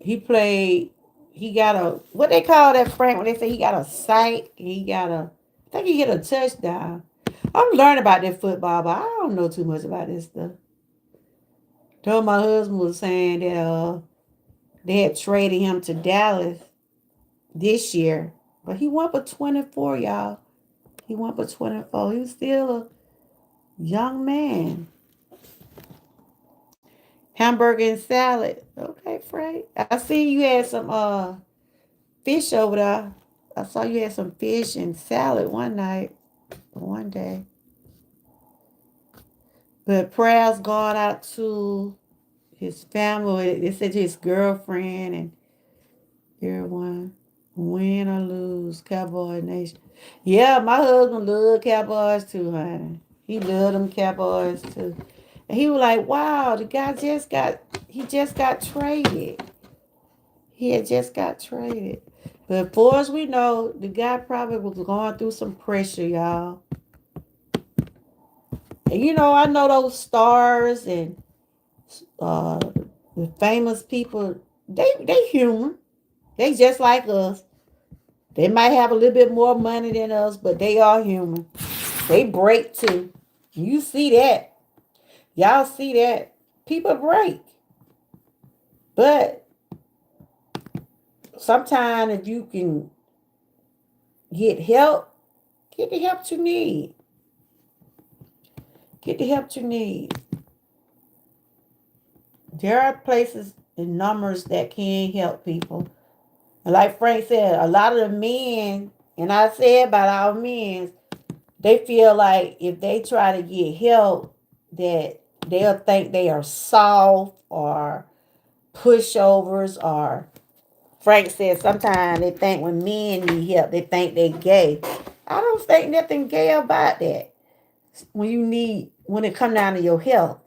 He played. He got a what they call that, Frank, when they say he got a sight. He got a. I think he hit a touchdown. I'm learning about that football, but I don't know too much about this stuff. Though my husband was saying that they had traded him to Dallas this year, but he went for 24, y'all. He went for 24. He was still a young man. Hamburger and salad. Okay, Frank. I see you had some fish over there. I saw you had some fish and salad one day. But prayers going out to his family. They said his girlfriend and everyone. Win or lose, Cowboy Nation. Yeah, my husband loved Cowboys too, honey. He loved them Cowboys too. And he was like, wow, the guy he just got traded. He had just got traded. But for as we know, the guy probably was going through some pressure, y'all. And I know those stars and uh, the famous people, they human. They just like us. They might have a little bit more money than us, but they are human. They break too. You see that. Y'all see that. People break. But sometimes if you can get help, get the help you need. Get the help you need. There are places and numbers that can help people. And like Frank said, a lot of the men, and I said about our men, they feel like if they try to get help, that they'll think they are soft or pushovers, or Frank said sometimes they think when men need help, they think they gay. I don't think nothing gay about that. When it come down to your health,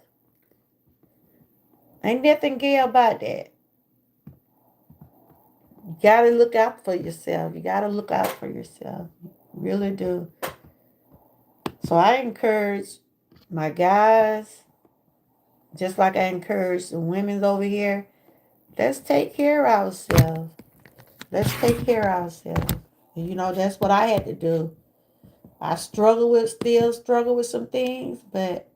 ain't nothing gay about that. You gotta look out for yourself. You gotta look out for yourself. You really do. So I encourage my guys, just like I encourage the women over here, let's take care of ourselves. Let's take care of ourselves. And that's what I had to do. I still struggle with some things, but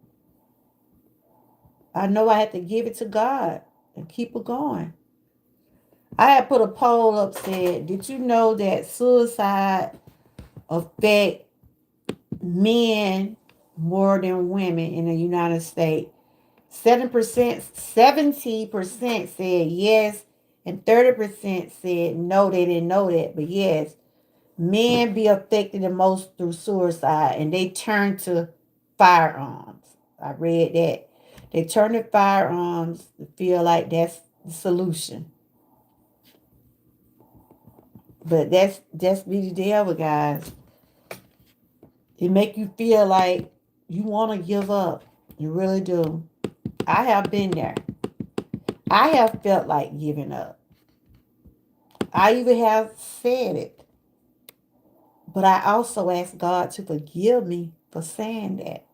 I know I have to give it to God and keep it going. I had put a poll up said, did you know that suicide affect men more than women in the United States? 70% said yes, and 30% said no, they didn't know that. But yes, men be affected the most through suicide, and they turn to firearms. I read that. They turn to firearms to feel like that's the solution. But that's be the devil, guys. It make you feel like you want to give up. You really do. I have been there. I have felt like giving up. I even have said it. But I also ask God to forgive me for saying that.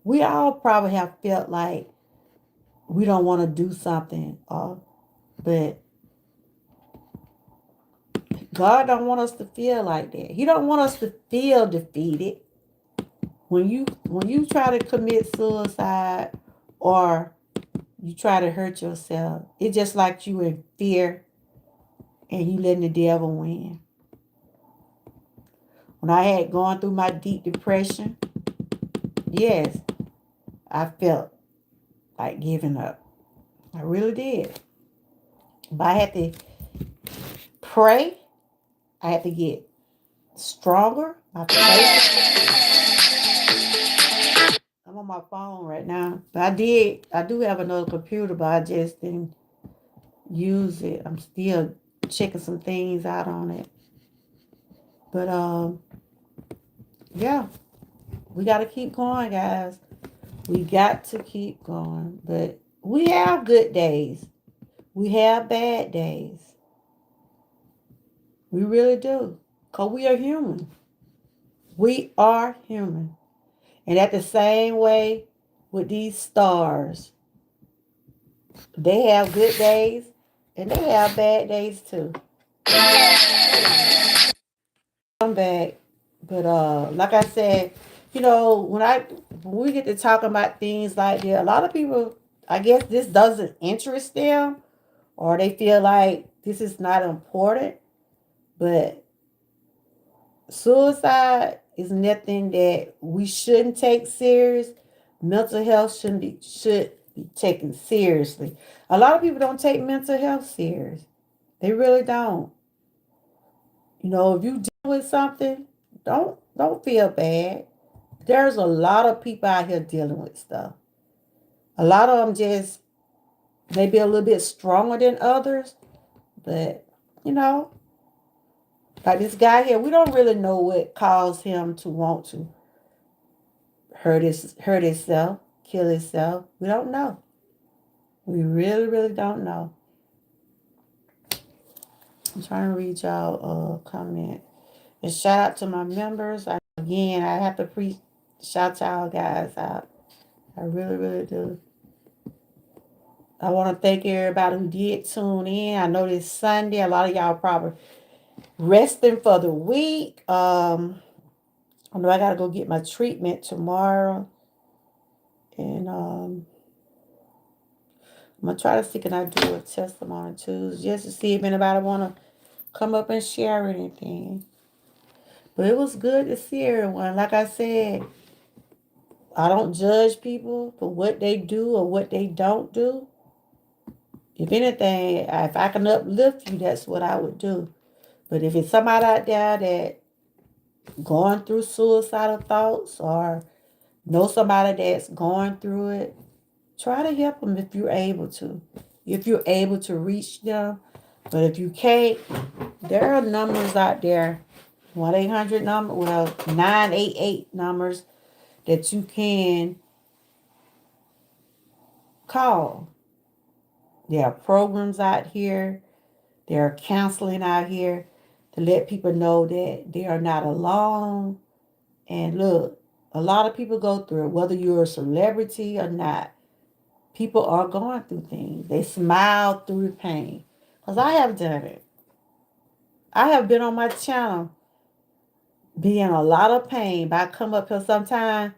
We all probably have felt like we don't want to do something, but God don't want us to feel like that. He don't want us to feel defeated. When you try to commit suicide or you try to hurt yourself, it's just like you in fear and you letting the devil win. When I had gone through my deep depression, yes, I felt like giving up. I really did. But I had to pray. I had to get stronger. My faith. I'm on my phone right now. But I do have another computer, but I just didn't use it. I'm still checking some things out on it. But yeah, we gotta keep going, guys. We got to keep going. But we have good days. We have bad days. We really do. Because we are human. We are human. And at the same way with these stars, they have good days and they have bad days too. I'm back. But like I said, when we get to talking about things like that, a lot of people, I guess this doesn't interest them or they feel like this is not important. But suicide is nothing that we shouldn't take serious. Mental health should be taken seriously. A lot of people don't take mental health serious. They really don't. If you deal with something, don't feel bad. There's a lot of people out here dealing with stuff. A lot of them just maybe a little bit stronger than others, but you know, like this guy here, we don't really know what caused him to want to hurt himself, kill himself. We don't know. We really, really don't know. I'm trying to read y'all comment. And shout out to my members. Again, I have to shout y'all guys out. I really, really do. I want to thank everybody who did tune in. I know this Sunday, a lot of y'all probably resting for the week. I know I gotta go get my treatment tomorrow. And I'm gonna try to see can I do a testimony too, just to see if anybody wanna come up and share anything. But it was good to see everyone. Like I said, I don't judge people for what they do or what they don't do. If anything, if I can uplift you, that's what I would do. But if it's somebody out there that going through suicidal thoughts or know somebody that's going through it, try to help them if you're able to. If you're able to reach them. But if you can't, there are numbers out there, 1-800 number, 988 numbers that you can call. There are programs out here. There are counseling out here to let people know that they are not alone. And look, a lot of people go through it, whether you're a celebrity or not. People are going through things. They smile through the pain. Because I have done it. I have been on my channel be in a lot of pain, but I come up here sometime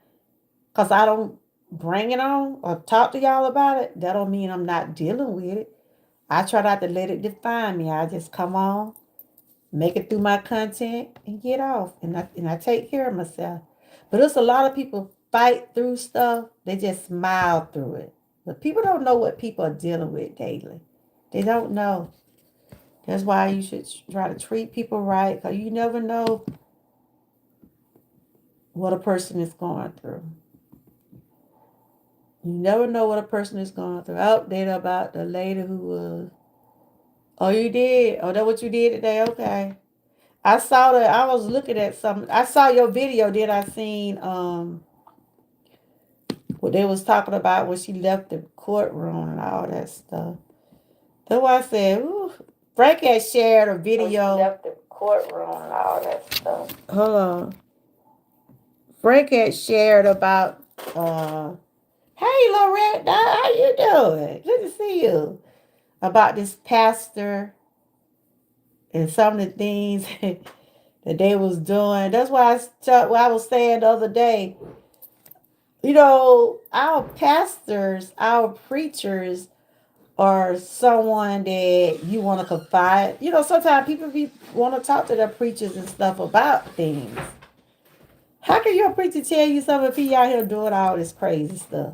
because I don't bring it on or talk to y'all about it. That don't mean I'm not dealing with it. I try not to let it define me. I just come on, make it through my content, and get off. And I take care of myself. But there's a lot of people fight through stuff. They just smile through it. But people don't know what people are dealing with daily. They don't know. That's why you should try to treat people right, because you never know what a person is going through. You never know what a person is going through. Update about the lady who was. Oh, you did? Oh, that what you did today? Okay. I saw that. I was looking at something. I saw your video. Then I seen what they was talking about when she left the courtroom and all that stuff. That's why I said, ooh. Frank had shared a video. When she left the courtroom and all that stuff. Hold on. Frank had shared about hey Loretta, how you doing? Good to see you. About this pastor and some of the things that they was doing. That's why what I was saying the other day. You know, our pastors, our preachers are someone that you want to confide. You know, sometimes people want to talk to their preachers and stuff about things. How can your preacher tell you something if he out here doing all this crazy stuff?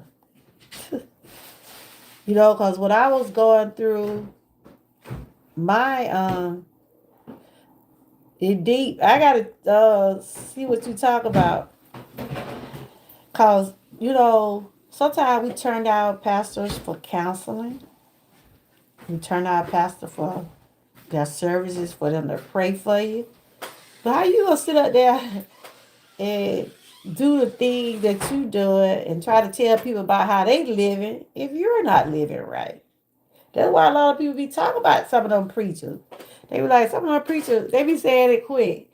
You know, because when I was going through my it deep, I gotta see what you talk about. Cause you know, sometimes we turn down pastors for counseling. We turn down pastor for their services for them to pray for you. But how you gonna sit up there and do the thing that you doing and try to tell people about how they living if you're not living right? That's why a lot of people be talking about some of them preachers. They be like, some of them preachers, they be saying it quick.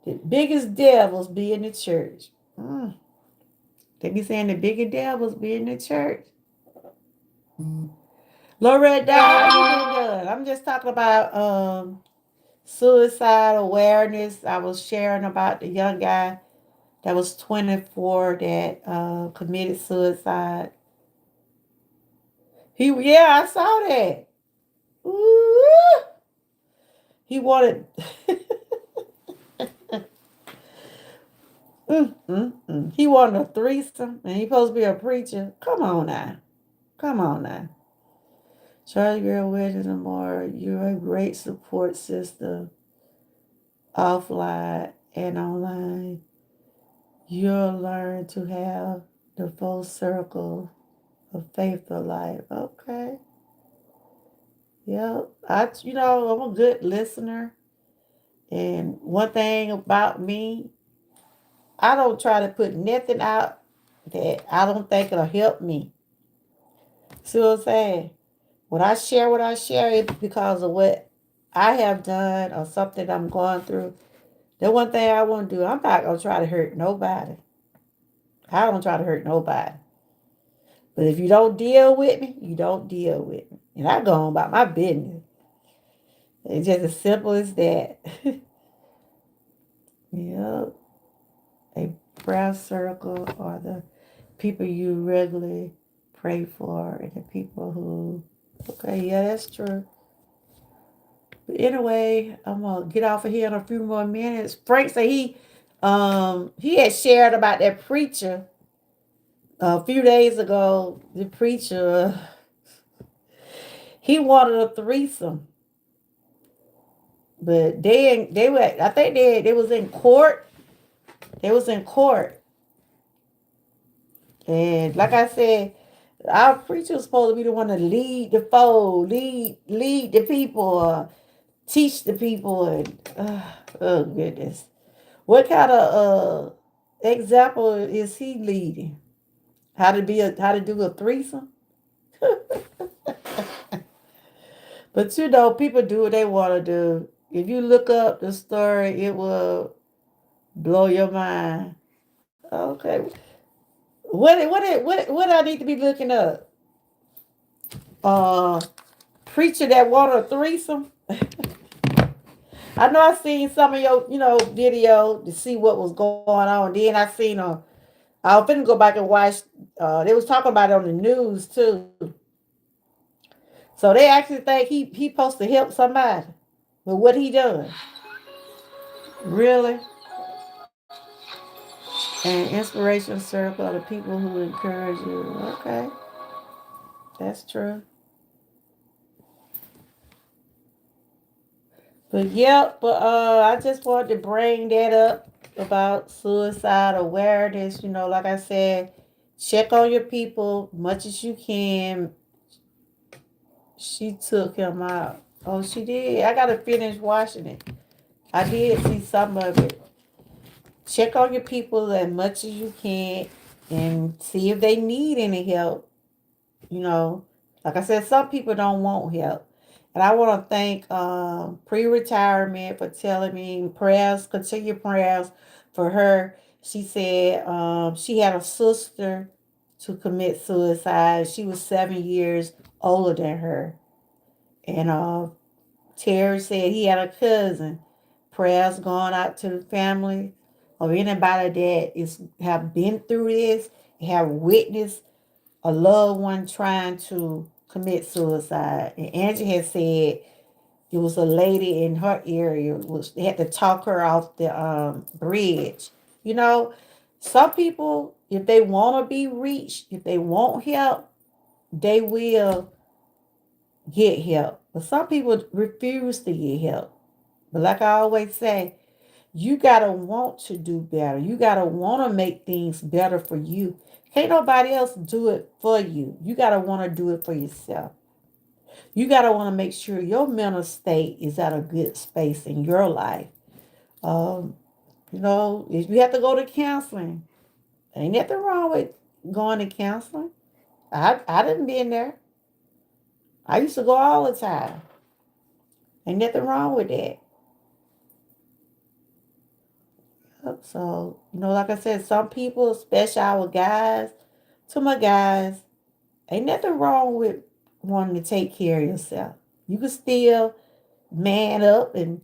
The biggest devils be in the church. They be saying the biggest devils be in the church. Loretta, how you doing? I'm just talking about suicide awareness. I was sharing about the young guy that was 24 that committed suicide. Yeah, I saw that. Ooh, he wanted. He wanted a threesome, and he supposed to be a preacher. Come on now, come on now. Charlie Girl Williams more. You're a great support system, offline and online. You'll learn to have the full circle of faithful life. Okay. Yep. I'm a good listener. And one thing about me, I don't try to put nothing out that I don't think it'll help me. See what I'm saying? When I share what I share, it's because of what I have done or something I'm going through. The one thing I want to do, I'm not going to try to hurt nobody. I don't try to hurt nobody. But if you don't deal with me, you don't deal with me. And I go on about my business. It's just as simple as that. Yep. A prayer circle are the people you regularly pray for and the people who, okay, yeah, that's true. But anyway, I'm gonna get off of here in a few more minutes. Frank said he had shared about that preacher a few days ago. The preacher, he wanted a threesome, but they were, I think they was in court. They was in court, and like I said, our preacher was supposed to be the one to lead the fold, lead the people, teach the people, and oh goodness, what kind of example is he leading? How to do a threesome? But you know, people do what they want to do. If you look up the story, it will blow your mind. Okay, what I need to be looking up? Uh, preacher that wanted a threesome. I know I seen some of your, video to see what was going on. Then I seen I was finna go back and watch. They was talking about it on the news too. So they actually think he supposed to help somebody with what he done. Really? And inspirational circle of the people who encourage you. Okay, that's true. But yep, but I just wanted to bring that up about suicide awareness. Like I said, check on your people much as you can. She took him out. Oh, she did. I gotta finish watching it. I did see some of it. Check on your people as much as you can and see if they need any help. You know, like I said, some people don't want help. And I want to thank pre-retirement for telling me prayers, continue prayers for her. She said she had a sister to commit suicide. She was 7 years older than her. And Terry said he had a cousin. Prayers going out to the family of anybody that is have been through this, have witnessed a loved one trying to commit suicide. And Angie had said it was a lady in her area was they had to talk her off the bridge. You know, some people, if they want to be reached, if they want help, they will get help. But some people refuse to get help. But like I always say, you gotta want to do better. You gotta want to make things better for you. Can't nobody else do it for you. You gotta want to do it for yourself. You gotta want to make sure your mental state is at a good space in your life. Um, if you have to go to counseling, ain't nothing wrong with going to counseling. I didn't been there. I used to go all the time. Ain't nothing wrong with that. So, like I said, some people, especially our guys, to my guys, ain't nothing wrong with wanting to take care of yourself. You can still man up and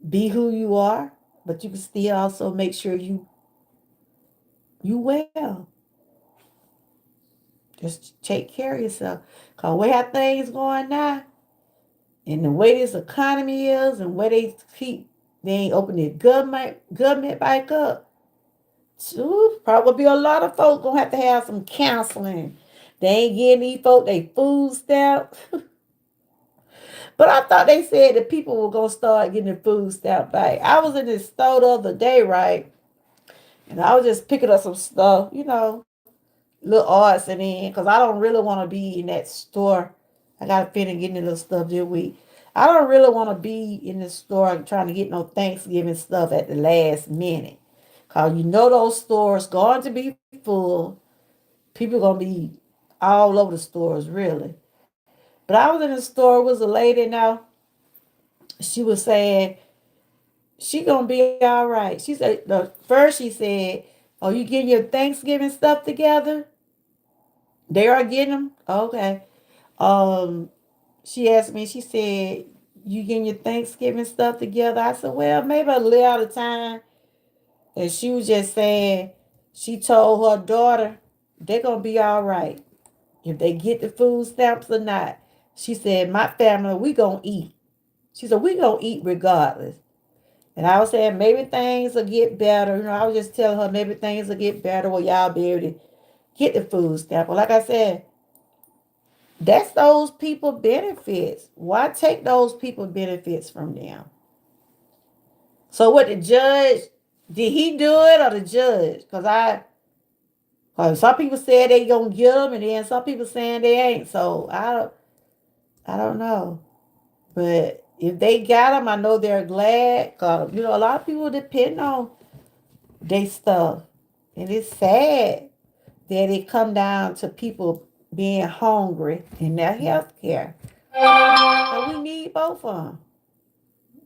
be who you are, but you can still also make sure you well. Just take care of yourself. Cause way how things going now, and the way this economy is, and where they ain't opening the government back up. Ooh, probably a lot of folks gonna have some counseling. They ain't getting these folk they food stamp. But I thought they said that people were gonna start getting the food stamp back. I was in this store the other day, right? And I was just picking up some stuff, little odds and then, because I don't really want to be in that store. I got to finish getting the little stuff this week. I don't really want to be in the store trying to get no Thanksgiving stuff at the last minute. Because those stores going to be full. People going to be all over the stores, really. But I was in the store, was a lady now. She was saying, she going to be all right. She said, first she said, oh, you getting your Thanksgiving stuff together? They are getting them? Okay. Um, she asked me, she said, you getting your Thanksgiving stuff together? I said, well, maybe a little at a time. And she was just saying, she told her daughter, they're going to be all right. If they get the food stamps or not. She said, my family, we going to eat. She said, we going to eat regardless. And I was saying, maybe things will get better. I was just telling her, maybe things will get better where y'all be able to get the food stamp. But like I said, that's those people benefits. Why take those people benefits from them? So what the judge, did he do it or the judge? Cause some people said they gonna get them, and then some people saying they ain't. So I don't know. But if they got them, I know they're glad. Cause a lot of people depend on they stuff, and it's sad that it come down to people being hungry in their health care. But we need both of them.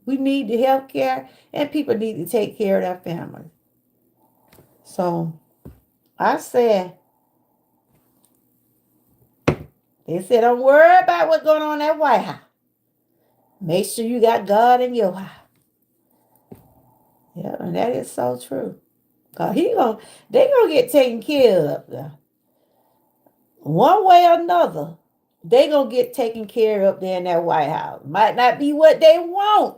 We need the health care, and people need to take care of their families. So I said, they said, don't worry about what's going on in that White House. Make sure you got God in your heart. Yeah, and that is so true. Cause they gonna get taken care of now. One way or another. They gonna get taken care of there in that White House. Might not be what they want,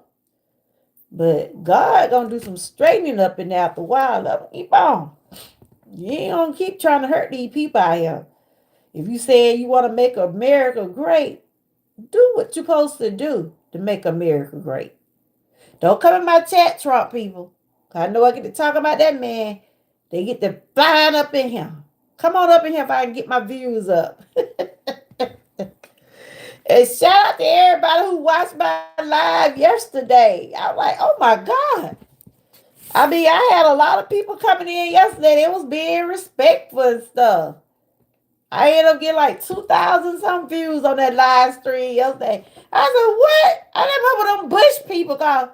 but God gonna do some straightening up in there after a while. Let 'em keep on. You ain't gonna keep trying to hurt these people out here. If you say you want to make America great, do what you're supposed to do to make America great. Don't come in my chat, Trump people. I know I get to talk about that man. They get to flying up in here. Come on up in here if I can get my views up. And shout out to everybody who watched my live yesterday. I was like, oh my God. I mean, I had a lot of people coming in yesterday. They was being respectful and stuff. I ended up getting like 2,000 some views on that live stream yesterday. I said, what? I didn't remember them Bush people cause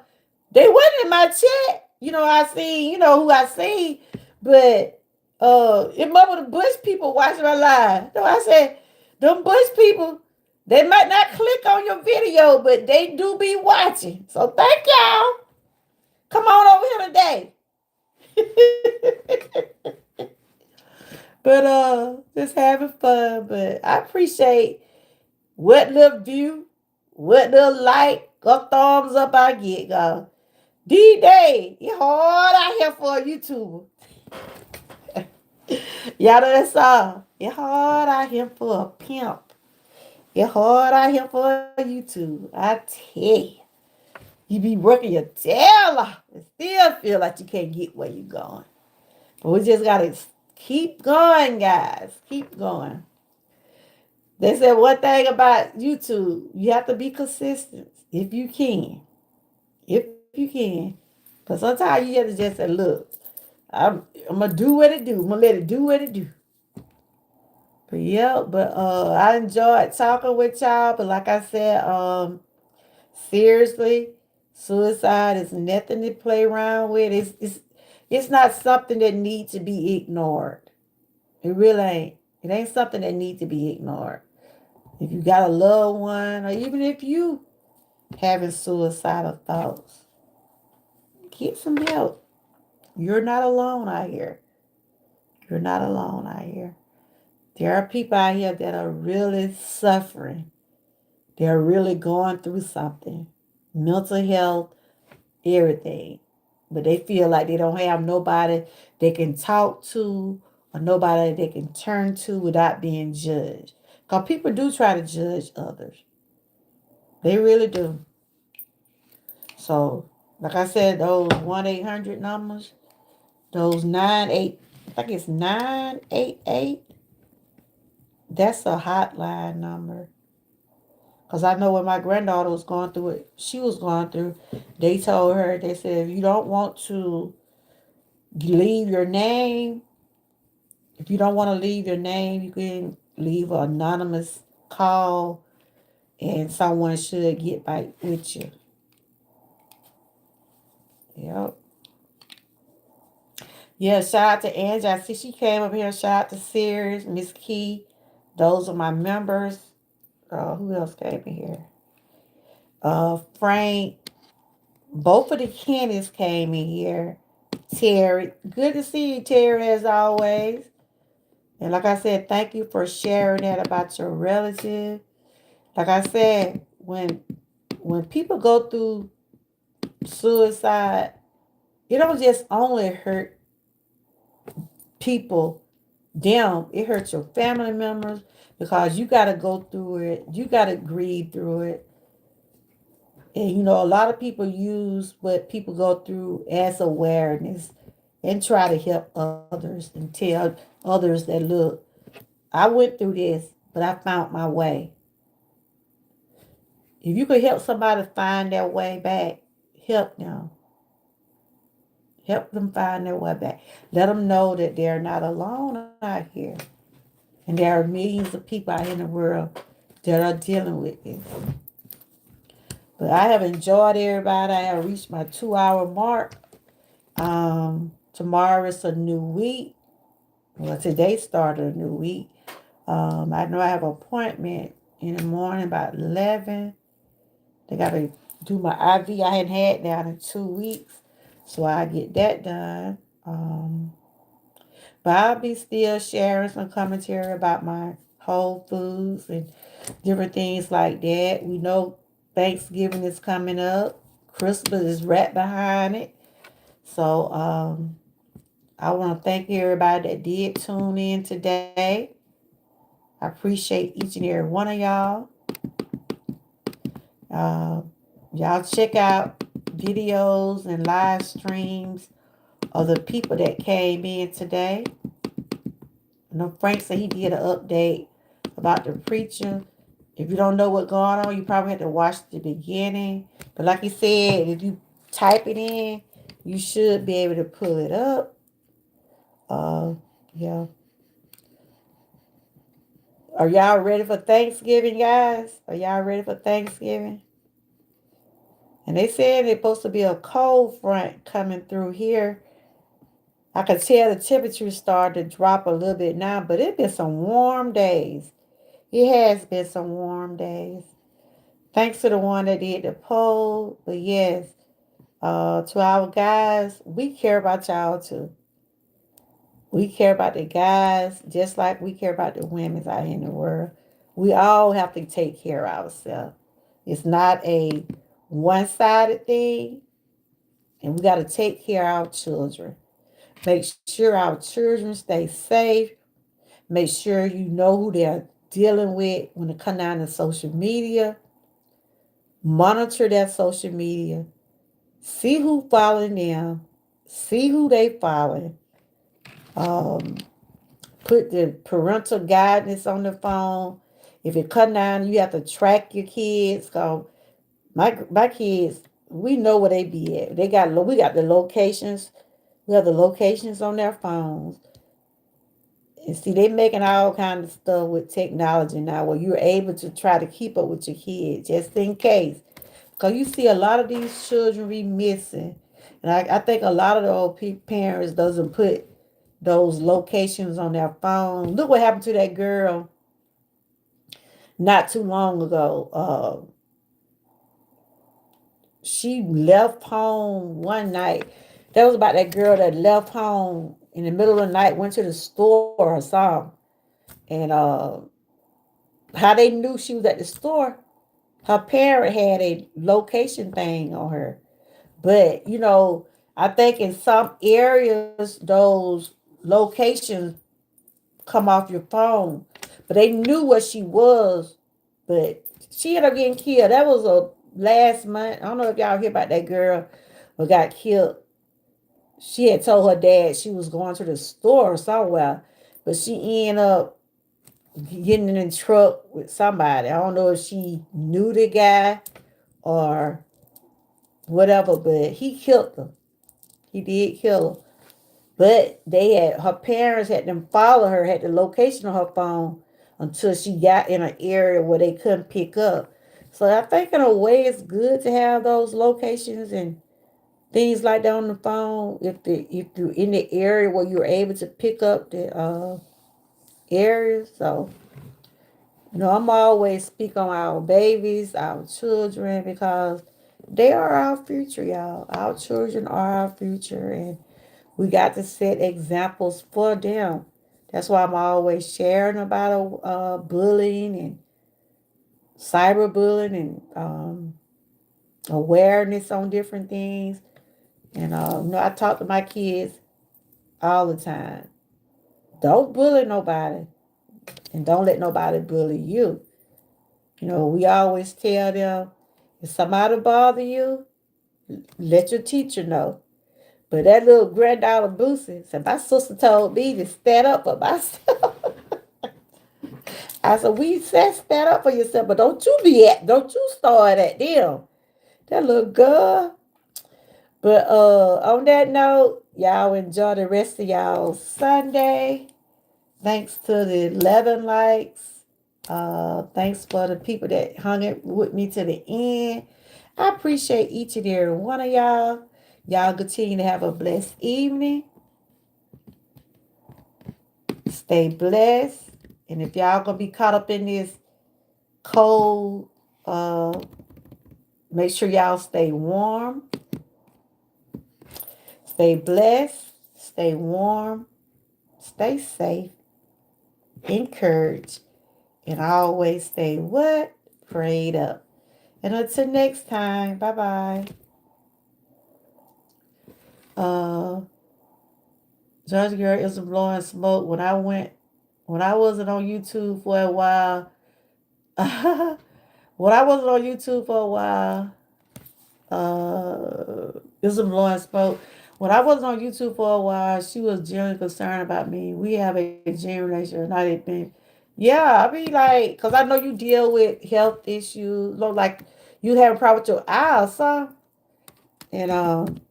they wasn't in my chat. I seen, who I seen, but it remember the Bush people watching my live. So I said, them Bush people, they might not click on your video, but they do be watching. So thank y'all. Come on over here today. But just having fun. But I appreciate what little view, what little like or thumbs up I get, y'all. D-Day, it's hard out here for a YouTuber. Y'all know that song? It's hard out here for a pimp. It's hard out here for a YouTube. I tell you. You be working your tail off and still feel like you can't get where you're going. But we just got to keep going, guys. Keep going. They said one thing about YouTube, you have to be consistent if you can. If you can. But sometimes you have to just say, look, I'm going to do what it do. I'm going to let it do what it do. But I enjoyed talking with y'all. But like I said, seriously, suicide is nothing to play around with. It's not something that needs to be ignored. It really ain't. It ain't something that needs to be ignored. If you got a loved one, or even if you having suicidal thoughts, get some help. You're not alone out here. You're not alone out here. There are people out here that are really suffering. They're really going through something. Mental health, everything. But they feel like they don't have nobody they can talk to or nobody they can turn to without being judged. Because people do try to judge others. They really do. So, like I said, those 1-800 numbers, those 98, I think it's 988, that's a hotline number. Because I know when my granddaughter was going through it, she was going through, they told her, they said, if you don't want to leave your name, if you don't want to leave your name, you can leave an anonymous call and someone should get back with you. Yep. Yeah, shout out to Angie. I see she came up here. Shout out to Sears, Miss Key. Those are my members. Who else came in here? Frank. Both of the Kennys came in here. Terry. Good to see you, Terry, as always. And like I said, thank you for sharing that about your relative. Like I said, when people go through suicide, it don't just only hurt people, them, it hurts your family members because you got to go through it. You got to grieve through it. And a lot of people use what people go through as awareness and try to help others and tell others that, look, I went through this, but I found my way. If you could help somebody find their way back, help them. Help them find their way back. Let them know that they're not alone out here. And there are millions of people out in the world that are dealing with this. But I have enjoyed everybody. I have reached my 2-hour mark. Tomorrow is a new week. Well, today started a new week. I know I have an appointment in the morning about 11. They gotta do my IV. I hadn't had down in 2 weeks. So I get that done. But I'll be still sharing some commentary about my Whole Foods and different things like that. We know Thanksgiving is coming up. Christmas is right behind it. So I want to thank everybody that did tune in today. I appreciate each and every one of y'all. Uh, y'all check out videos and live streams of the people that came in today. I know Frank said he did an update about the preacher. If you don't know what's going on, you probably have to watch the beginning. But like he said, if you type it in, you should be able to pull it up. Yeah. Are y'all ready for Thanksgiving, guys? Are y'all ready for Thanksgiving? And they said it's supposed to be a cold front coming through here. I could tell the temperature started to drop a little bit now, but it's been some warm days. It has been some warm days. Thanks to the one that did the poll. But yes, to our guys, we care about y'all too. We care about the guys just like we care about the women out here in the world. We all have to take care of ourselves. It's not a one-sided thing, and we got to take care of our children. Make sure our children stay safe. Make sure you know who they're dealing with when it comes down to social media. Monitor their social media. See who following them. See who they following. Um, Put the parental guidance on the phone. If it cut down, you have to track your kids. Cause my kids, we know where they be at. We got the locations. We have the locations on their phones. And see, they making all kind of stuff with technology now, where you're able to try to keep up with your kids, just in case. Cause you see a lot of these children be missing, and I think a lot of the old parents doesn't put those locations on their phone. Look what happened to that girl not too long ago. She left home one night. That was about that girl that left home in the middle of the night, went to the store or something. And how they knew she was at the store, her parent had a location thing on her. But, I think in some areas, those locations come off your phone. But they knew what she was. But she ended up getting killed. That was a last month. I don't know if y'all hear about that girl who got killed. She had told her dad she was going to the store somewhere. But she ended up getting in a truck with somebody. I don't know if she knew the guy or whatever, but he killed her. He did kill her. But her parents had them follow her, had the location on her phone until she got in an area where they couldn't pick up. So I think in a way it's good to have those locations and things like that on the phone if you're in the area where you're able to pick up the areas. So I'm always speak on our babies, our children, because they are our future, y'all. Our children are our future, and we got to set examples for them. That's why I'm always sharing about bullying and cyberbullying and awareness on different things. And I talk to my kids all the time. Don't bully nobody, and don't let nobody bully you. We always tell them if somebody bother you, let your teacher know. But that little granddaughter Boosie said, my sister told me to stand up for myself. I said, we said stand up for yourself, but don't you start at them. That little girl. But on that note, y'all enjoy the rest of y'all Sunday. Thanks to the 11 likes. Thanks for the people that hung it with me to the end. I appreciate each and every one of y'all. Y'all continue to have a blessed evening. Stay blessed. And if y'all gonna be caught up in this cold Make sure y'all stay warm, stay blessed, stay warm, stay safe, encouraged, and always stay what? Prayed up. And until next time, bye bye. Uh, Judge Girl is blowing smoke. When I wasn't on YouTube for a while, when I wasn't on YouTube for a while, is blowing smoke. When I wasn't on YouTube for a while, she was genuinely concerned about me. We have a genuine relationship. Not even, yeah. I mean, like, cause I know you deal with health issues. Look like you have a problem with your eye or something. And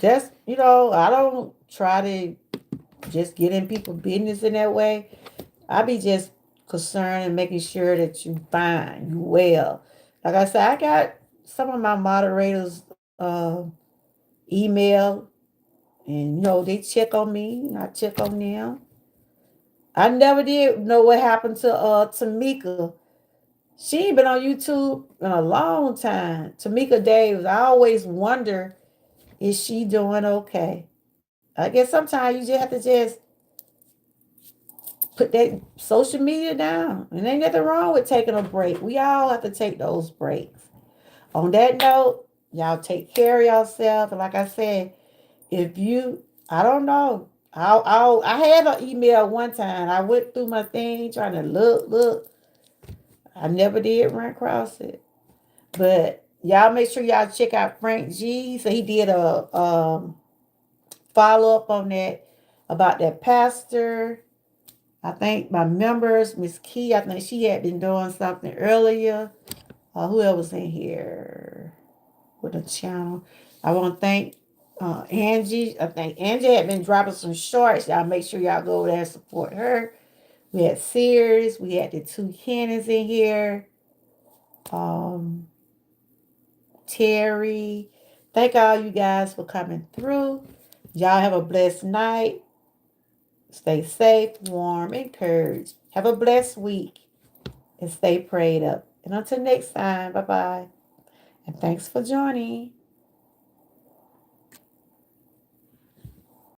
that's I don't try to just get in people's business in that way. I be just concerned and making sure that you fine, you well. Like I said, I got some of my moderators email, and they check on me and I check on them. I never did know what happened to Tamika. She ain't been on YouTube in a long time. Tamika Davis. I always wonder, is she doing okay? I guess sometimes you just have to just put that social media down. And ain't nothing wrong with taking a break. We all have to take those breaks. On that note, y'all take care of yourself. And like I said, if you, I don't know. I had an email one time. I went through my thing trying to look. I never did run across it. But y'all make sure y'all check out Frank G. So he did a follow up on that about that pastor. I think my members, Miss Key, I think she had been doing something earlier. Who else was in here with the channel? I want to thank Angie. I think Angie had been dropping some shorts. Y'all make sure y'all go over there and support her. We had Sears. We had the two Kennys in here. Terry. Thank all you guys for coming through. Y'all have a blessed night. Stay safe, warm, encouraged. Have a blessed week and stay prayed up. And until next time, bye bye. And thanks for joining.